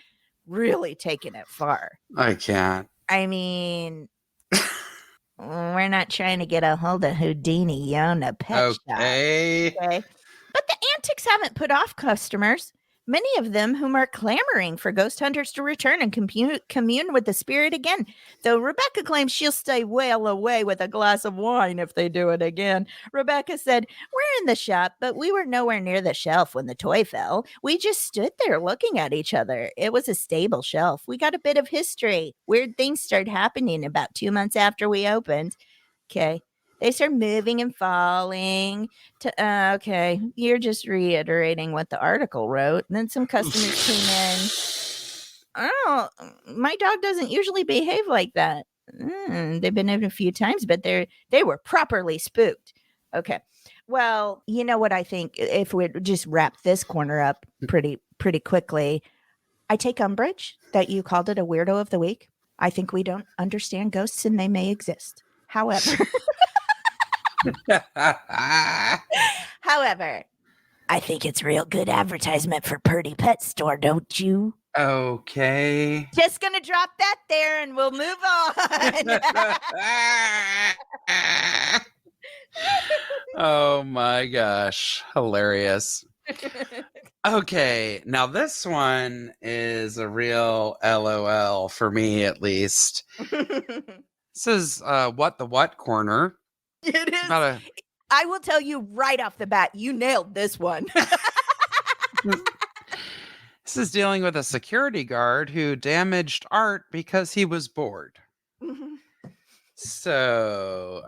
really taking it far. I can't. I mean, we're not trying to get a hold of Houdini on a pet shop. Okay. But the antics haven't put off customers. Many of them whom are clamoring for ghost hunters to return and commune with the spirit again. Though Rebecca claims she'll stay well away with a glass of wine if they do it again. Rebecca said, we're in the shop, but we were nowhere near the shelf when the toy fell. We just stood there looking at each other. It was a stable shelf. We got a bit of history. Weird things started happening about 2 months after we opened. Okay. They start moving and falling. Okay, you're just reiterating what the article wrote. And then some customers came in. Oh, my dog doesn't usually behave like that. They've been in a few times, but they were properly spooked. Okay, well, you know what I think? If we just wrap this corner up pretty quickly, I take umbrage that you called it a weirdo of the week. I think we don't understand ghosts and they may exist. However, I think it's real good advertisement for Purdy Pet Store, don't you? Okay. Just gonna drop that there and we'll move on. Oh my gosh. Hilarious. Okay, now this one is a real LOL for me, at least. This is What the What Corner. It It's is. about a I will tell you right off the bat, you nailed this one. This is dealing with a security guard who damaged art because he was bored. So,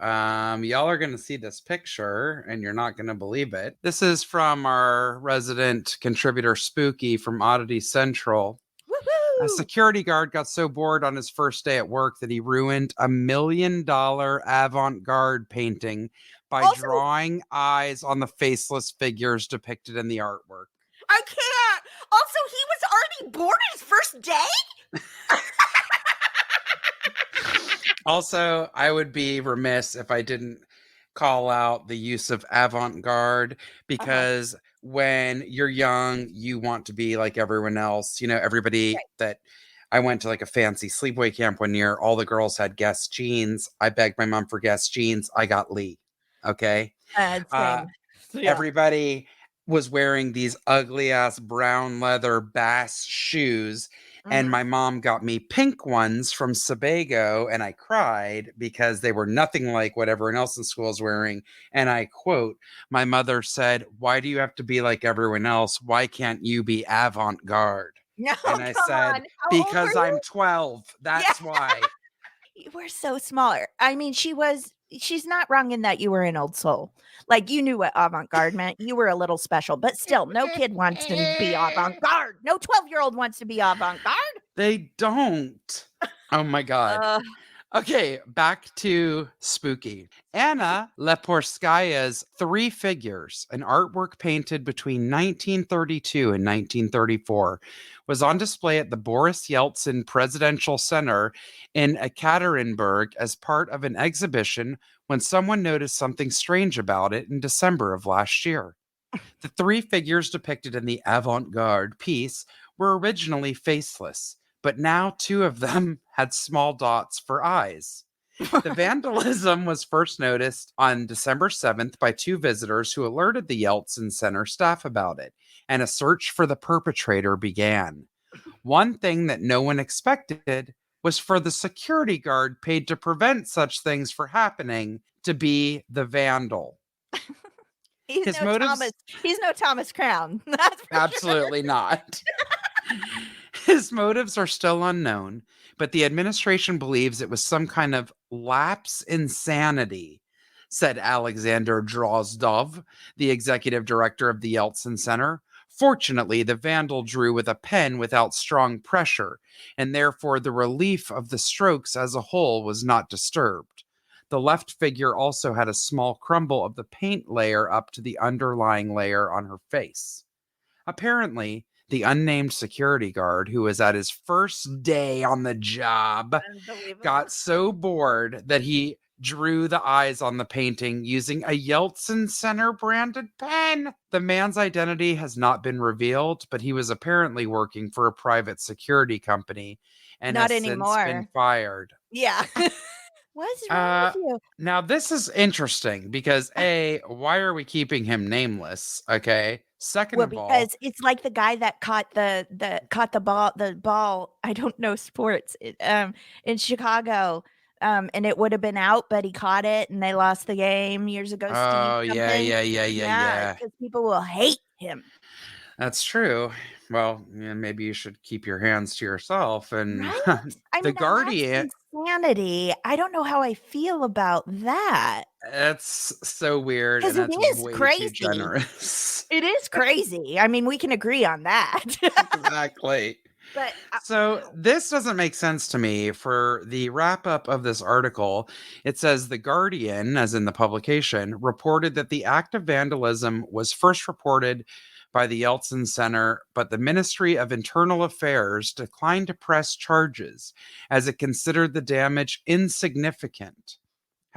y'all are going to see this picture and you're not going to believe it. This is from our resident contributor Spooky from Oddity Central. Woohoo! A security guard got so bored on his first day at work that he ruined $1 million avant-garde painting by drawing eyes on the faceless figures depicted in the artwork. I can't. Also, he was already bored his first day? Also, I would be remiss if I didn't call out the use of avant-garde because when you're young, you want to be like everyone else. You know, everybody that I went to like a fancy sleepaway camp one year, all the girls had Guess jeans. I begged my mom for Guess jeans. I got Lee. Okay. Same. Everybody was wearing these ugly ass brown leather Bass shoes. And my mom got me pink ones from Sebago, and I cried because they were nothing like what everyone else in school is wearing. And I quote, my mother said, "Why do you have to be like everyone else? Why can't you be avant-garde?" No, and I said, because I'm 12. That's why. We're so smaller. I mean, she's not wrong in that you were an old soul. Like, you knew what avant-garde meant. You were a little special, but still, no kid wants to be avant-garde. No 12-year-old wants to be avant-garde. They don't. Oh my God. Okay, back to Spooky. Anna Leporskaya's Three Figures, an artwork painted between 1932 and 1934, was on display at the Boris Yeltsin Presidential Center in Ekaterinburg as part of an exhibition when someone noticed something strange about it in December of last year. The three figures depicted in the avant-garde piece were originally faceless, but now two of them had small dots for eyes. The vandalism was first noticed on December 7th by two visitors who alerted the Yeltsin Center staff about it, and a search for the perpetrator began. One thing that no one expected was for the security guard paid to prevent such things from happening to be the vandal. He's no Thomas Crown. That's for absolutely not. His motives are still unknown, but the administration believes it was some kind of lapse in sanity, said Alexander Drozdov, the executive director of the Yeltsin Center. Fortunately, the vandal drew with a pen without strong pressure, and therefore the relief of the strokes as a whole was not disturbed. The left figure also had a small crumble of the paint layer up to the underlying layer on her face. Apparently, the unnamed security guard, who was at his first day on the job, got so bored that he drew the eyes on the painting using a Yeltsin Center branded pen. The man's identity has not been revealed, but he was apparently working for a private security company and not has anymore. since been fired. Yeah. What's wrong with you? Now, this is interesting because A, why are we keeping him nameless? Okay. Second of all, because it's like the guy that caught the ball. I don't know sports in Chicago. And it would have been out, but he caught it and they lost the game years ago. Oh, Steve yeah. Because people will hate him. That's true. Well, yeah, maybe you should keep your hands to yourself. And right? Guardian. Insanity. I don't know how I feel about that. That's so weird. Because and it that's is way crazy. Too generous. It is crazy. I mean, we can agree on that. Exactly. But so this doesn't make sense to me. For the wrap up of this article, it says The Guardian, as in the publication, reported that the act of vandalism was first reported by the Yeltsin Center, but the Ministry of Internal Affairs declined to press charges as it considered the damage insignificant.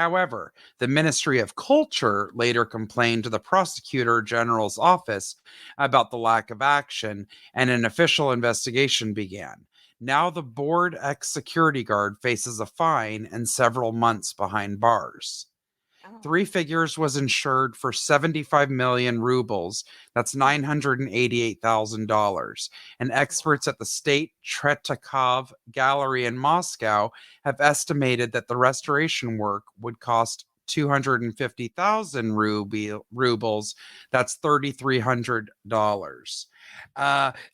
However, the Ministry of Culture later complained to the Prosecutor General's office about the lack of action, and an official investigation began. Now the bored ex-security guard faces a fine and several months behind bars. Oh. Three Figures was insured for 75 million rubles. That's $988,000. And experts at the State Tretyakov Gallery in Moscow have estimated that the restoration work would cost 250,000 rubles. That's $3,300.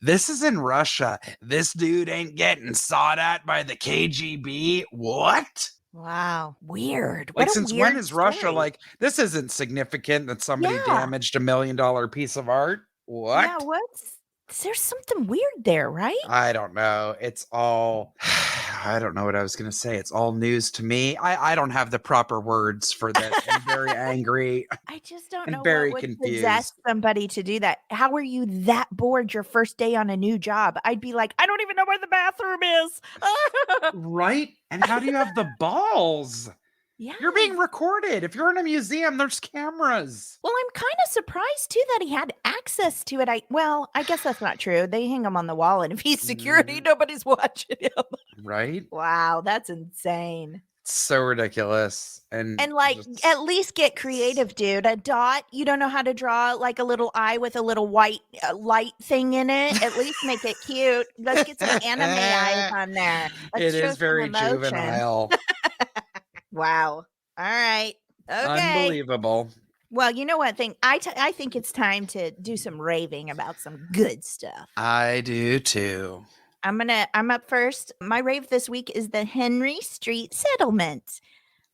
This is in Russia. This dude ain't getting sought at by the KGB. What? Wow. Weird. Like, What a since when weird is Russia story. like, this isn't significant that somebody Yeah. damaged $1 million piece of art? What? Yeah, there's something weird there, right? I don't know. It's all, I don't know what I was going to say. It's all news to me. I don't have the proper words for this. I'm very angry I just don't and know very what would confused. possess somebody to do that. How are you that bored your first day on a new job? I'd be like, I don't even know where the bathroom is. Right? And how do you have the balls? Yeah. You're being recorded. If you're in a museum, there's cameras. Well, I'm kind of surprised too that he had access to it. I guess that's not true. They hang him on the wall, and if he's security, nobody's watching him. Right? Wow, that's insane. So ridiculous. And like, at least get creative, dude. A dot, you don't know how to draw like a little eye with a little white light thing in it. At least make it cute. Let's get some anime eyes on there. Let's it show is very some emotion. juvenile. Wow. All right. Okay. Unbelievable. Well, you know what? I think it's time to do some raving about some good stuff. I do too. I'm up first. My rave this week is the Henry Street Settlement.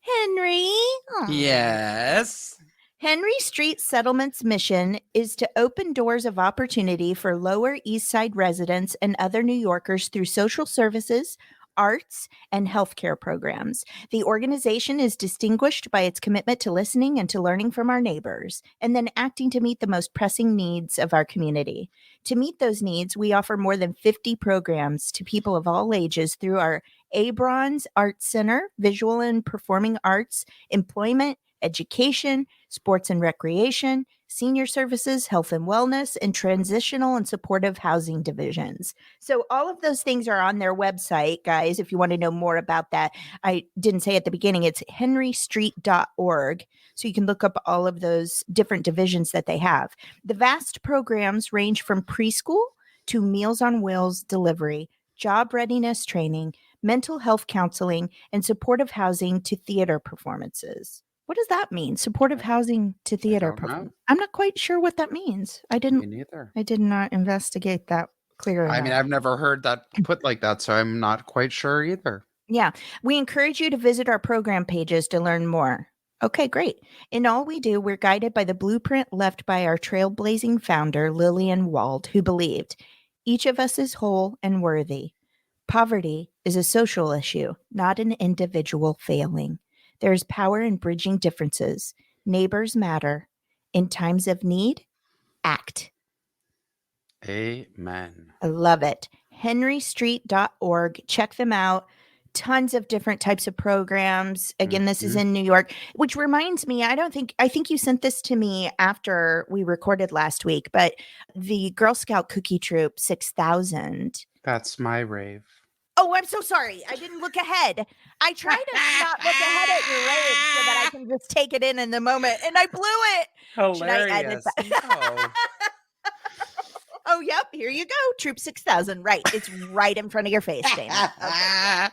Henry. Aww. Yes. Henry Street Settlement's mission is to open doors of opportunity for Lower East Side residents and other New Yorkers through social services, arts, and healthcare programs. The organization is distinguished by its commitment to listening and to learning from our neighbors, and then acting to meet the most pressing needs of our community. To meet those needs, we offer more than 50 programs to people of all ages through our Abrons Arts Center, visual and performing arts, employment, education, sports and recreation, senior services, health and wellness, and transitional and supportive housing divisions. So all of those things are on their website, guys, if you want to know more about that. I didn't say at the beginning, it's henrystreet.org. So you can look up all of those different divisions that they have. The vast programs range from preschool to Meals on Wheels delivery, job readiness training, mental health counseling, and supportive housing to theater performances. What does that mean? Supportive housing to theater performance. I'm not quite sure what that means. Me neither. I did not investigate that clearly. I mean, I've never heard that put like that, so I'm not quite sure either. Yeah. We encourage you to visit our program pages to learn more. Okay, great. In all we do, we're guided by the blueprint left by our trailblazing founder, Lillian Wald, who believed each of us is whole and worthy. Poverty is a social issue, not an individual failing. There is power in bridging differences. Neighbors matter. In times of need, act. Amen. I love it. henrystreet.org. Check them out. Tons of different types of programs. Again, this is in New York, which reminds me, I think you sent this to me after we recorded last week, but the Girl Scout Cookie Troop 6000. That's my rave. Oh, I'm so sorry. I didn't look ahead. I try to not look ahead at your rave so that I can just take it in the moment, and I blew it. Hilarious. No. Oh, yep. Here you go. Troop 6000. Right. It's right in front of your face, Dana. Okay.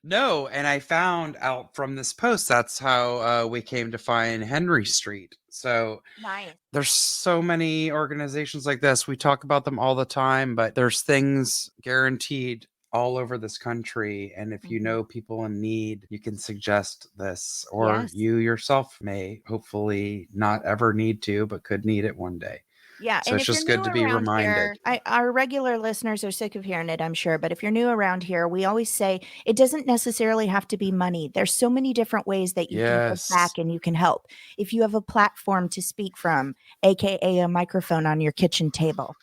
No, and I found out from this post that's how we came to find Henry Street. So nice. There's so many organizations like this. We talk about them all the time, but there's things guaranteed all over this country. And if you know people in need, you can suggest this, or you yourself may hopefully not ever need to, but could need it one day. Yeah. So it's just good to be reminded. Here, our regular listeners are sick of hearing it, I'm sure. But if you're new around here, we always say it doesn't necessarily have to be money. There's so many different ways that you can give back and you can help. If you have a platform to speak from, AKA a microphone on your kitchen table,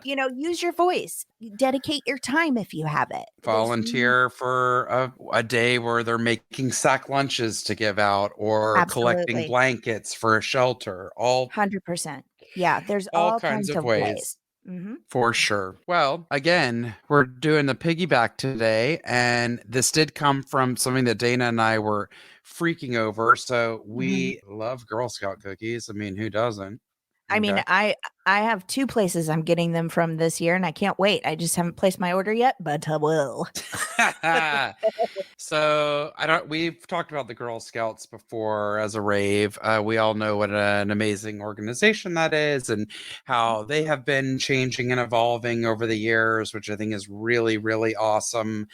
Use your voice. Dedicate your time if you have it. Volunteer for a day where they're making sack lunches to give out or collecting Absolutely. blankets for a shelter. 100%. Yeah, there's all all kinds kinds of of ways. ways. Mm-hmm. For sure. Well, again, we're doing the piggyback today, and this did come from something that Dana and I were freaking over. So we love Girl Scout cookies. I mean, who doesn't? I mean, Okay. I have 2 places I'm getting them from this year, and I can't wait. I just haven't placed my order yet, but I will. So we've talked about the Girl Scouts before as a rave. We all know what an amazing organization that is and how they have been changing and evolving over the years, which I think is really, really awesome.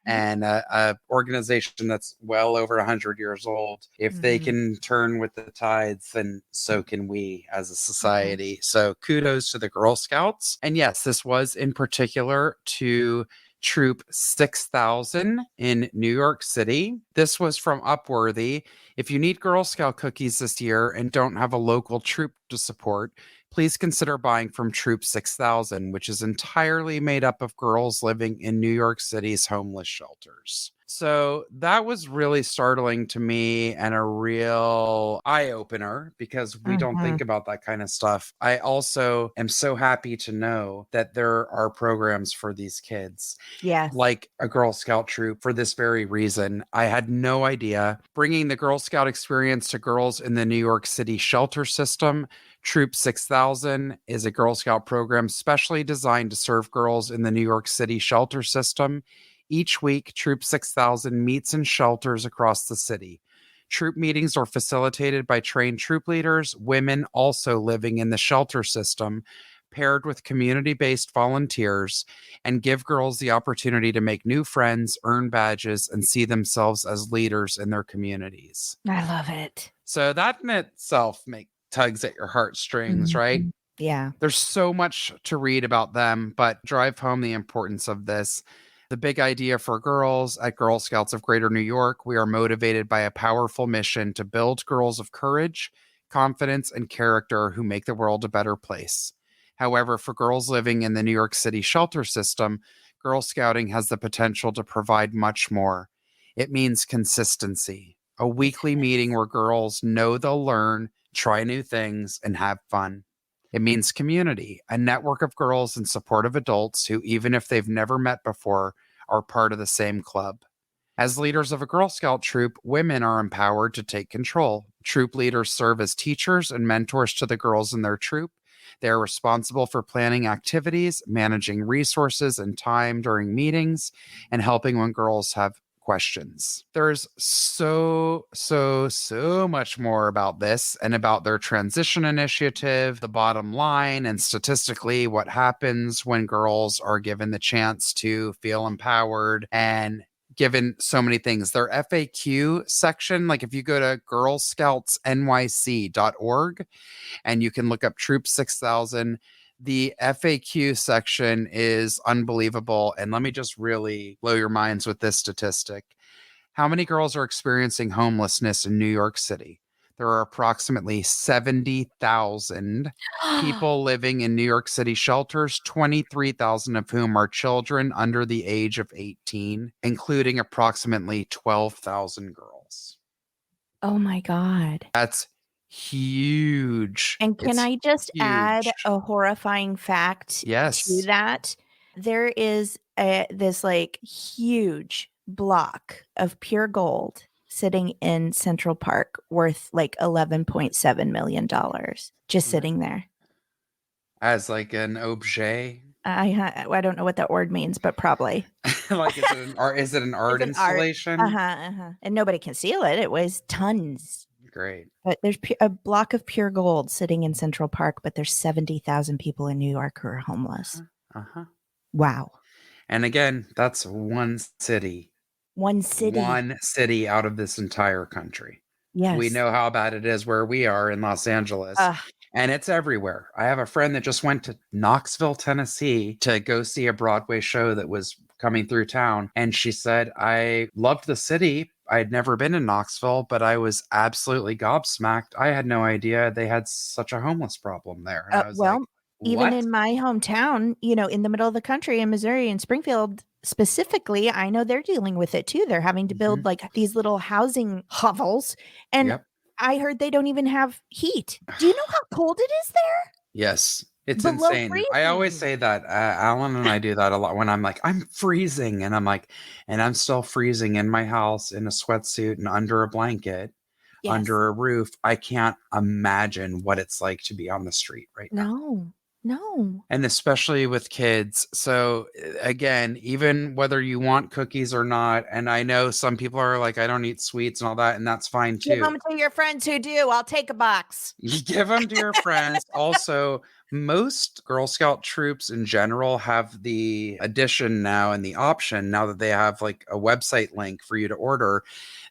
And a organization that's well over 100 years old. If they can turn with the tides, then so can we as a society. So kudos to the Girl Scouts. And yes, this was in particular to Troop 6000 in New York City. This was from Upworthy. If you need Girl Scout cookies this year and don't have a local troop to support, please consider buying from Troop 6000, which is entirely made up of girls living in New York City's homeless shelters. So that was really startling to me and a real eye opener because we don't think about that kind of stuff. I also am so happy to know that there are programs for these kids. Yes. Like a Girl Scout troop for this very reason. I had no idea. Bringing the Girl Scout experience to girls in the New York City shelter system, Troop 6000 is a Girl Scout program specially designed to serve girls in the New York City shelter system. Each week, Troop 6000 meets in shelters across the city. Troop meetings are facilitated by trained troop leaders, women also living in the shelter system, paired with community-based volunteers, and give girls the opportunity to make new friends, earn badges, and see themselves as leaders in their communities. I love it. So that in itself tugs at your heartstrings, right? Yeah. There's so much to read about them, but drive home the importance of this. The big idea for girls at Girl Scouts of Greater New York, we are motivated by a powerful mission to build girls of courage, confidence, and character who make the world a better place. However, for girls living in the New York City shelter system, Girl Scouting has the potential to provide much more. It means consistency, a weekly meeting where girls know they'll learn, try new things, and have fun. It means community, a network of girls and supportive adults who, even if they've never met before, are part of the same club. As leaders of a Girl Scout troop, women are empowered to take control. Troop leaders serve as teachers and mentors to the girls in their troop. They are responsible for planning activities, managing resources and time during meetings, and helping when girls have questions. There's so much more about this and about their transition initiative, the bottom line, and statistically what happens when girls are given the chance to feel empowered and given so many things. Their FAQ section, like if you go to girlscoutsnyc.org and you can look up Troop 6000, the FAQ section is unbelievable. And let me just really blow your minds with this statistic. How many girls are experiencing homelessness in New York City? There are approximately 70,000 people living in New York City shelters, 23,000 of whom are children under the age of 18, including approximately 12,000 girls. Oh my God. That's huge. And can I just add a horrifying fact to that? There is this like huge block of pure gold sitting in Central Park worth like $11.7 million just sitting there. As like an objet? I don't know what that word means, but probably. Like, is it an art installation? And nobody can steal it. It weighs tons. Great. But there's a block of pure gold sitting in Central Park, but there's 70,000 people in New York who are homeless. Wow. And again, that's one city. One city. One city out of this entire country. Yes. We know how bad it is where we are in Los Angeles. And it's everywhere. I have a friend that just went to Knoxville, Tennessee to go see a Broadway show that was coming through town. And she said, I loved the city. I'd never been in Knoxville, but I was absolutely gobsmacked. I had no idea they had such a homeless problem there. And I was like, Even What? in my hometown, in the middle of the country in Missouri, in Springfield specifically, I know they're dealing with it too. They're having to build like these little housing hovels. And Yep. I heard they don't even have heat. Do you know how cold it is there? Yes. It's Below insane. I always freezing. say that. Alan and I do that a lot when I'm like, I'm freezing. And I'm like, and I'm still freezing in my house in a sweatsuit and under a blanket, Yes. under a roof. I can't imagine what it's like to be on the street right now. No. And especially with kids. So again, even whether you want cookies or not, and I know some people are like, I don't eat sweets and all that, and that's fine Give too. them to your friends who do. I'll take a box. You give them to your friends. Also, most Girl Scout troops in general have the addition now and the option now that they have like a website link for you to order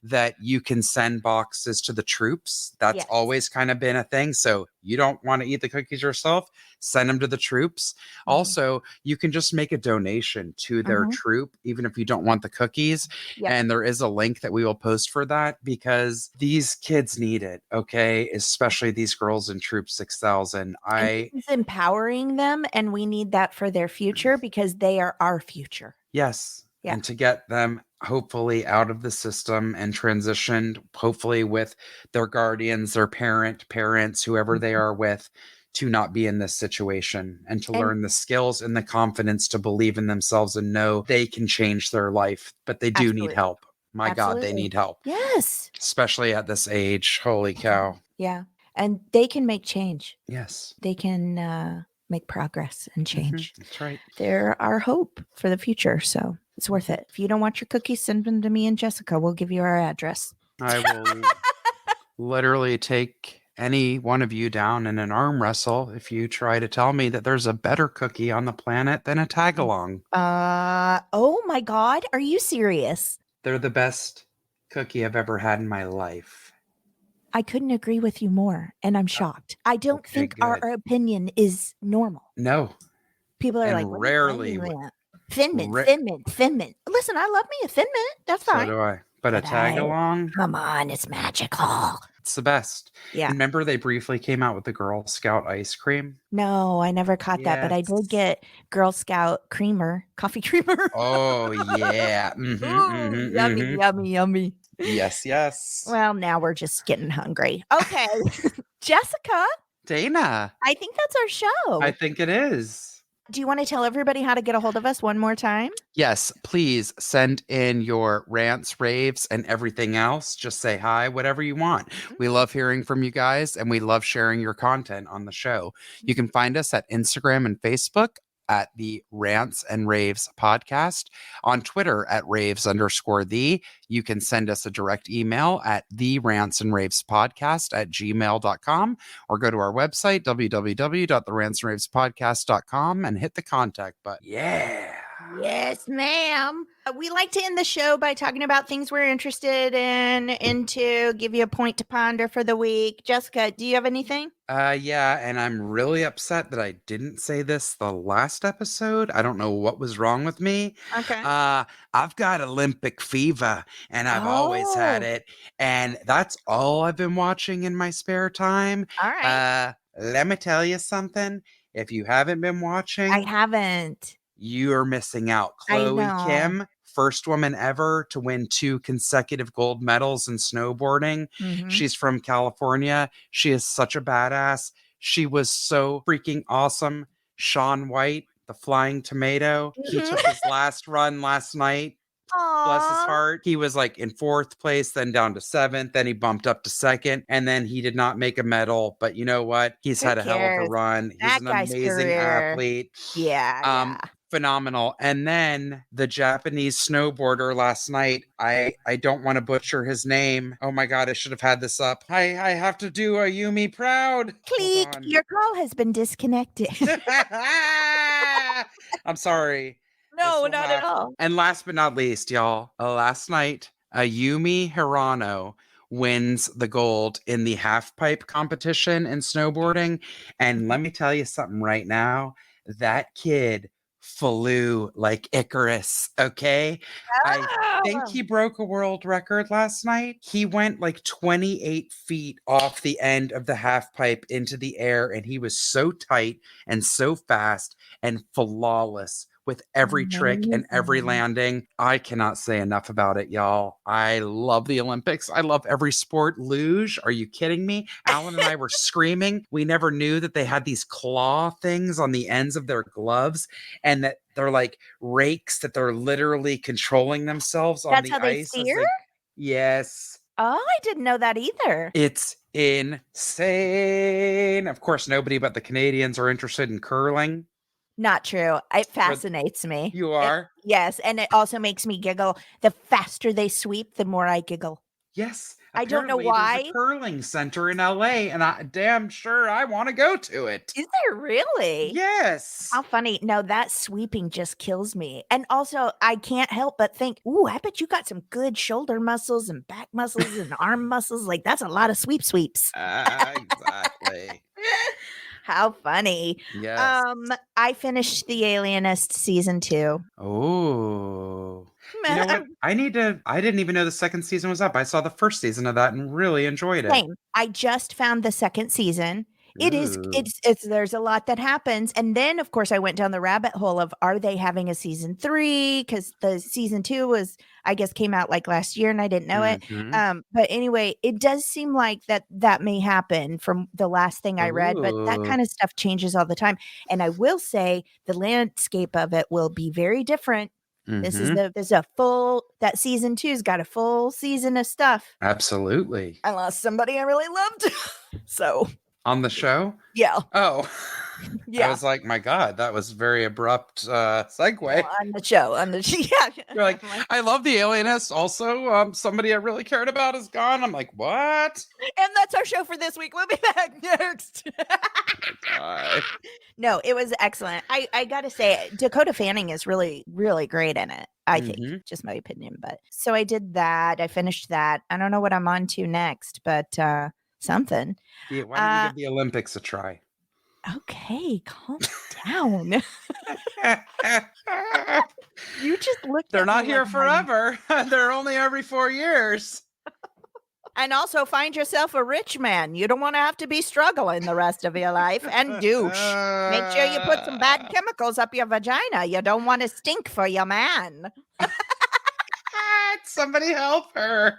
that you can send boxes to the troops. That's Yes. always kind of been a thing. So you don't want to eat the cookies yourself, send them to the troops. Also, you can just make a donation to their troop, even if you don't want the cookies. Yep. And there is a link that we will post for that because these kids need it. Okay. Especially these girls in Troop 6000. It's empowering them, and we need that for their future because they are our future. Yes. Yeah. And to get them hopefully out of the system and transitioned, hopefully with their guardians, their parents, whoever they are with, to not be in this situation and to learn the skills and the confidence to believe in themselves and know they can change their life, but they do need help. My God, they need help. Yes. Especially at this age. Holy cow. Yeah. And they can make change. Yes. They can make progress and change. That's right. They're our hope for the future. So it's worth it. If you don't want your cookies, send them to me and Jessica. We'll give you our address. I will literally take any one of you down in an arm wrestle if you try to tell me that there's a better cookie on the planet than a tag-along. Oh my God. Are you serious? They're the best cookie I've ever had in my life. I couldn't agree with you more, and I'm shocked. I don't think our opinion is normal. No. People are like, rarely. Thin Mint. Listen, I love me a Thin Mint. That's fine. So do I. But a tag-along? Come on, it's magical. It's the best. Yeah. And remember they briefly came out with the Girl Scout ice cream? No, I never caught that, but I did get Girl Scout creamer, coffee creamer. Oh, yeah. Yummy. Yes. Well, now we're just getting hungry. Okay. Jessica. Dana. I think that's our show. I think it is. Do you want to tell everybody how to get a hold of us one more time? Yes, please send in your rants, raves, and everything else. Just say hi, whatever you want. We love hearing from you guys, and we love sharing your content on the show. You can find us at Instagram and Facebook at the Rants and Raves podcast, on Twitter at raves_the. You can send us a direct email at therantsandravespodcast@gmail.com or go to our website, www.therantsandravespodcast.com, and hit the contact button. Yeah. Yes, ma'am. We like to end the show by talking about things we're interested into, give you a point to ponder for the week. Jessica, do you have anything? Yeah, and I'm really upset that I didn't say this the last episode. I don't know what was wrong with me. Okay. I've got Olympic fever, and I've always had it, and that's all I've been watching in my spare time. All right. Let me tell you something. If you haven't been watching, I haven't. You're missing out. Chloe Kim, first woman ever to win 2 consecutive gold medals in snowboarding. She's from California. She is such a badass. She was so freaking awesome. Shaun White, the flying tomato, he took his last run last night. Aww. Bless his heart. He was like in 4th place, then down to 7th, then he bumped up to 2nd, and then he did not make a medal. But you know what? He's had a hell of a run. He's an amazing athlete. Yeah. Phenomenal. And then the Japanese snowboarder last night, I don't want to butcher his name. Oh my God, I should have had this up. I have to do a Yumi proud. Click, your call has been disconnected. I'm sorry. No, not at all. And last but not least, y'all, last night, Yumi Hirano wins the gold in the half pipe competition in snowboarding. And let me tell you something right now. That kid flew like Icarus, okay? I think Oh, he broke a world record last night. He went like 28 feet off the end of the half pipe into the air, and he was so tight and so fast and flawless with every trick and every amazing. landing. I cannot say enough about it, y'all. I love the Olympics. I love every sport. Luge, are you kidding me? Alan and I were screaming. We never knew that they had these claw things on the ends of their gloves and that they're like rakes that they're literally controlling themselves on That's the how they ice as steer? they. Yes. Oh, I didn't know that either. It's insane. Of course, nobody but the Canadians are interested in curling. Not true. It But fascinates me. you are? Yes, and it also makes me giggle. The faster they sweep, the more I giggle. Yes. I don't know Apparently, there's a why. curling center in LA, and I damn sure I want to go to it. Is there really? Yes. How funny. No, that sweeping just kills me. And also, I can't help but think, ooh, I bet you got some good shoulder muscles and back muscles and arm muscles. Like, that's a lot of sweeps. Exactly. How funny. Yes. I finished The Alienist season 2. Oh. You know Meh, what? I didn't even know the second season was up. I saw the first season of that and really enjoyed it. Same. I just found the second season. Ooh. It's there's a lot that happens. And then of course I went down the rabbit hole of are they having a season 3? Because the season 2 was, I guess, came out like last year and I didn't know it. Mhm. But anyway, it does seem like that may happen from the last thing I read, but that Ooh. kind of stuff changes all the time. And I will say the landscape of it will be very different. Mhm. This is a full that season 2's got a full season of stuff. Absolutely. I lost somebody I really loved. So, On the show? yeah. Oh. I Yeah. was like, "My God, that was very abrupt Well, segue." on the show, yeah. You're like, I'm like, "I love the Alienist. Also, somebody I really cared about is gone." I'm like, "What?" and that's our show for this week. We'll be back next. God. No, it was excellent. I gotta say, Dakota Fanning is really, really great in it. I think, Mhm. just my opinion. But so I did that. I finished that. I don't know what I'm on to next, but something. Why don't you Uh, give the Olympics a try? okay, calm down. You just looked They're at me not like here forever. They're only every 4 years. and also find yourself a rich man. You don't want to have to be struggling the rest of your life. And douche. Make sure you put some bad chemicals up your vagina. You don't want to stink for your man. Somebody help her.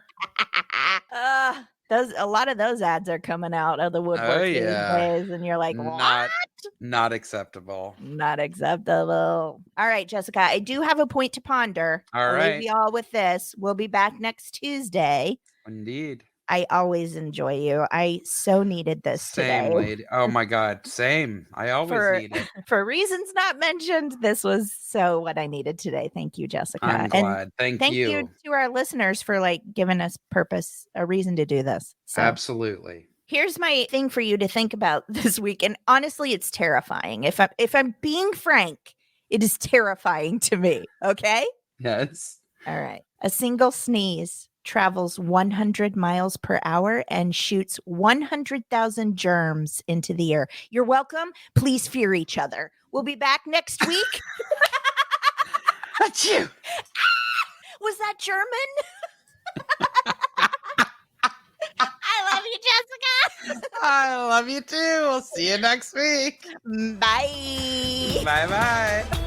Those a lot of those ads are coming out of the Oh, woodwork these yeah. days, and you're like, what? Not acceptable. Not acceptable. All right, Jessica, I do have a point to ponder. All I'll leave right. you all with this. We'll be back next Tuesday. Indeed. I always enjoy you. I so needed this today. Same, lady. Oh my God. Same. I always For need it. for reasons not mentioned, this was so what I needed today. Thank you, Jessica. I'm And glad. Thank thank you you. to our listeners for like giving us purpose, a reason to do this. So Absolutely. here's my thing for you to think about this week. And honestly, it's terrifying. If I'm being frank, it is terrifying to me. Okay. Yes. All right. A single sneeze travels 100 miles per hour and shoots 100,000 germs into the air. You're welcome. Please fear each other. We'll be back next week. Achoo. Was that German? I love you, Jessica. I love you too. We'll see you next week. Bye. Bye bye.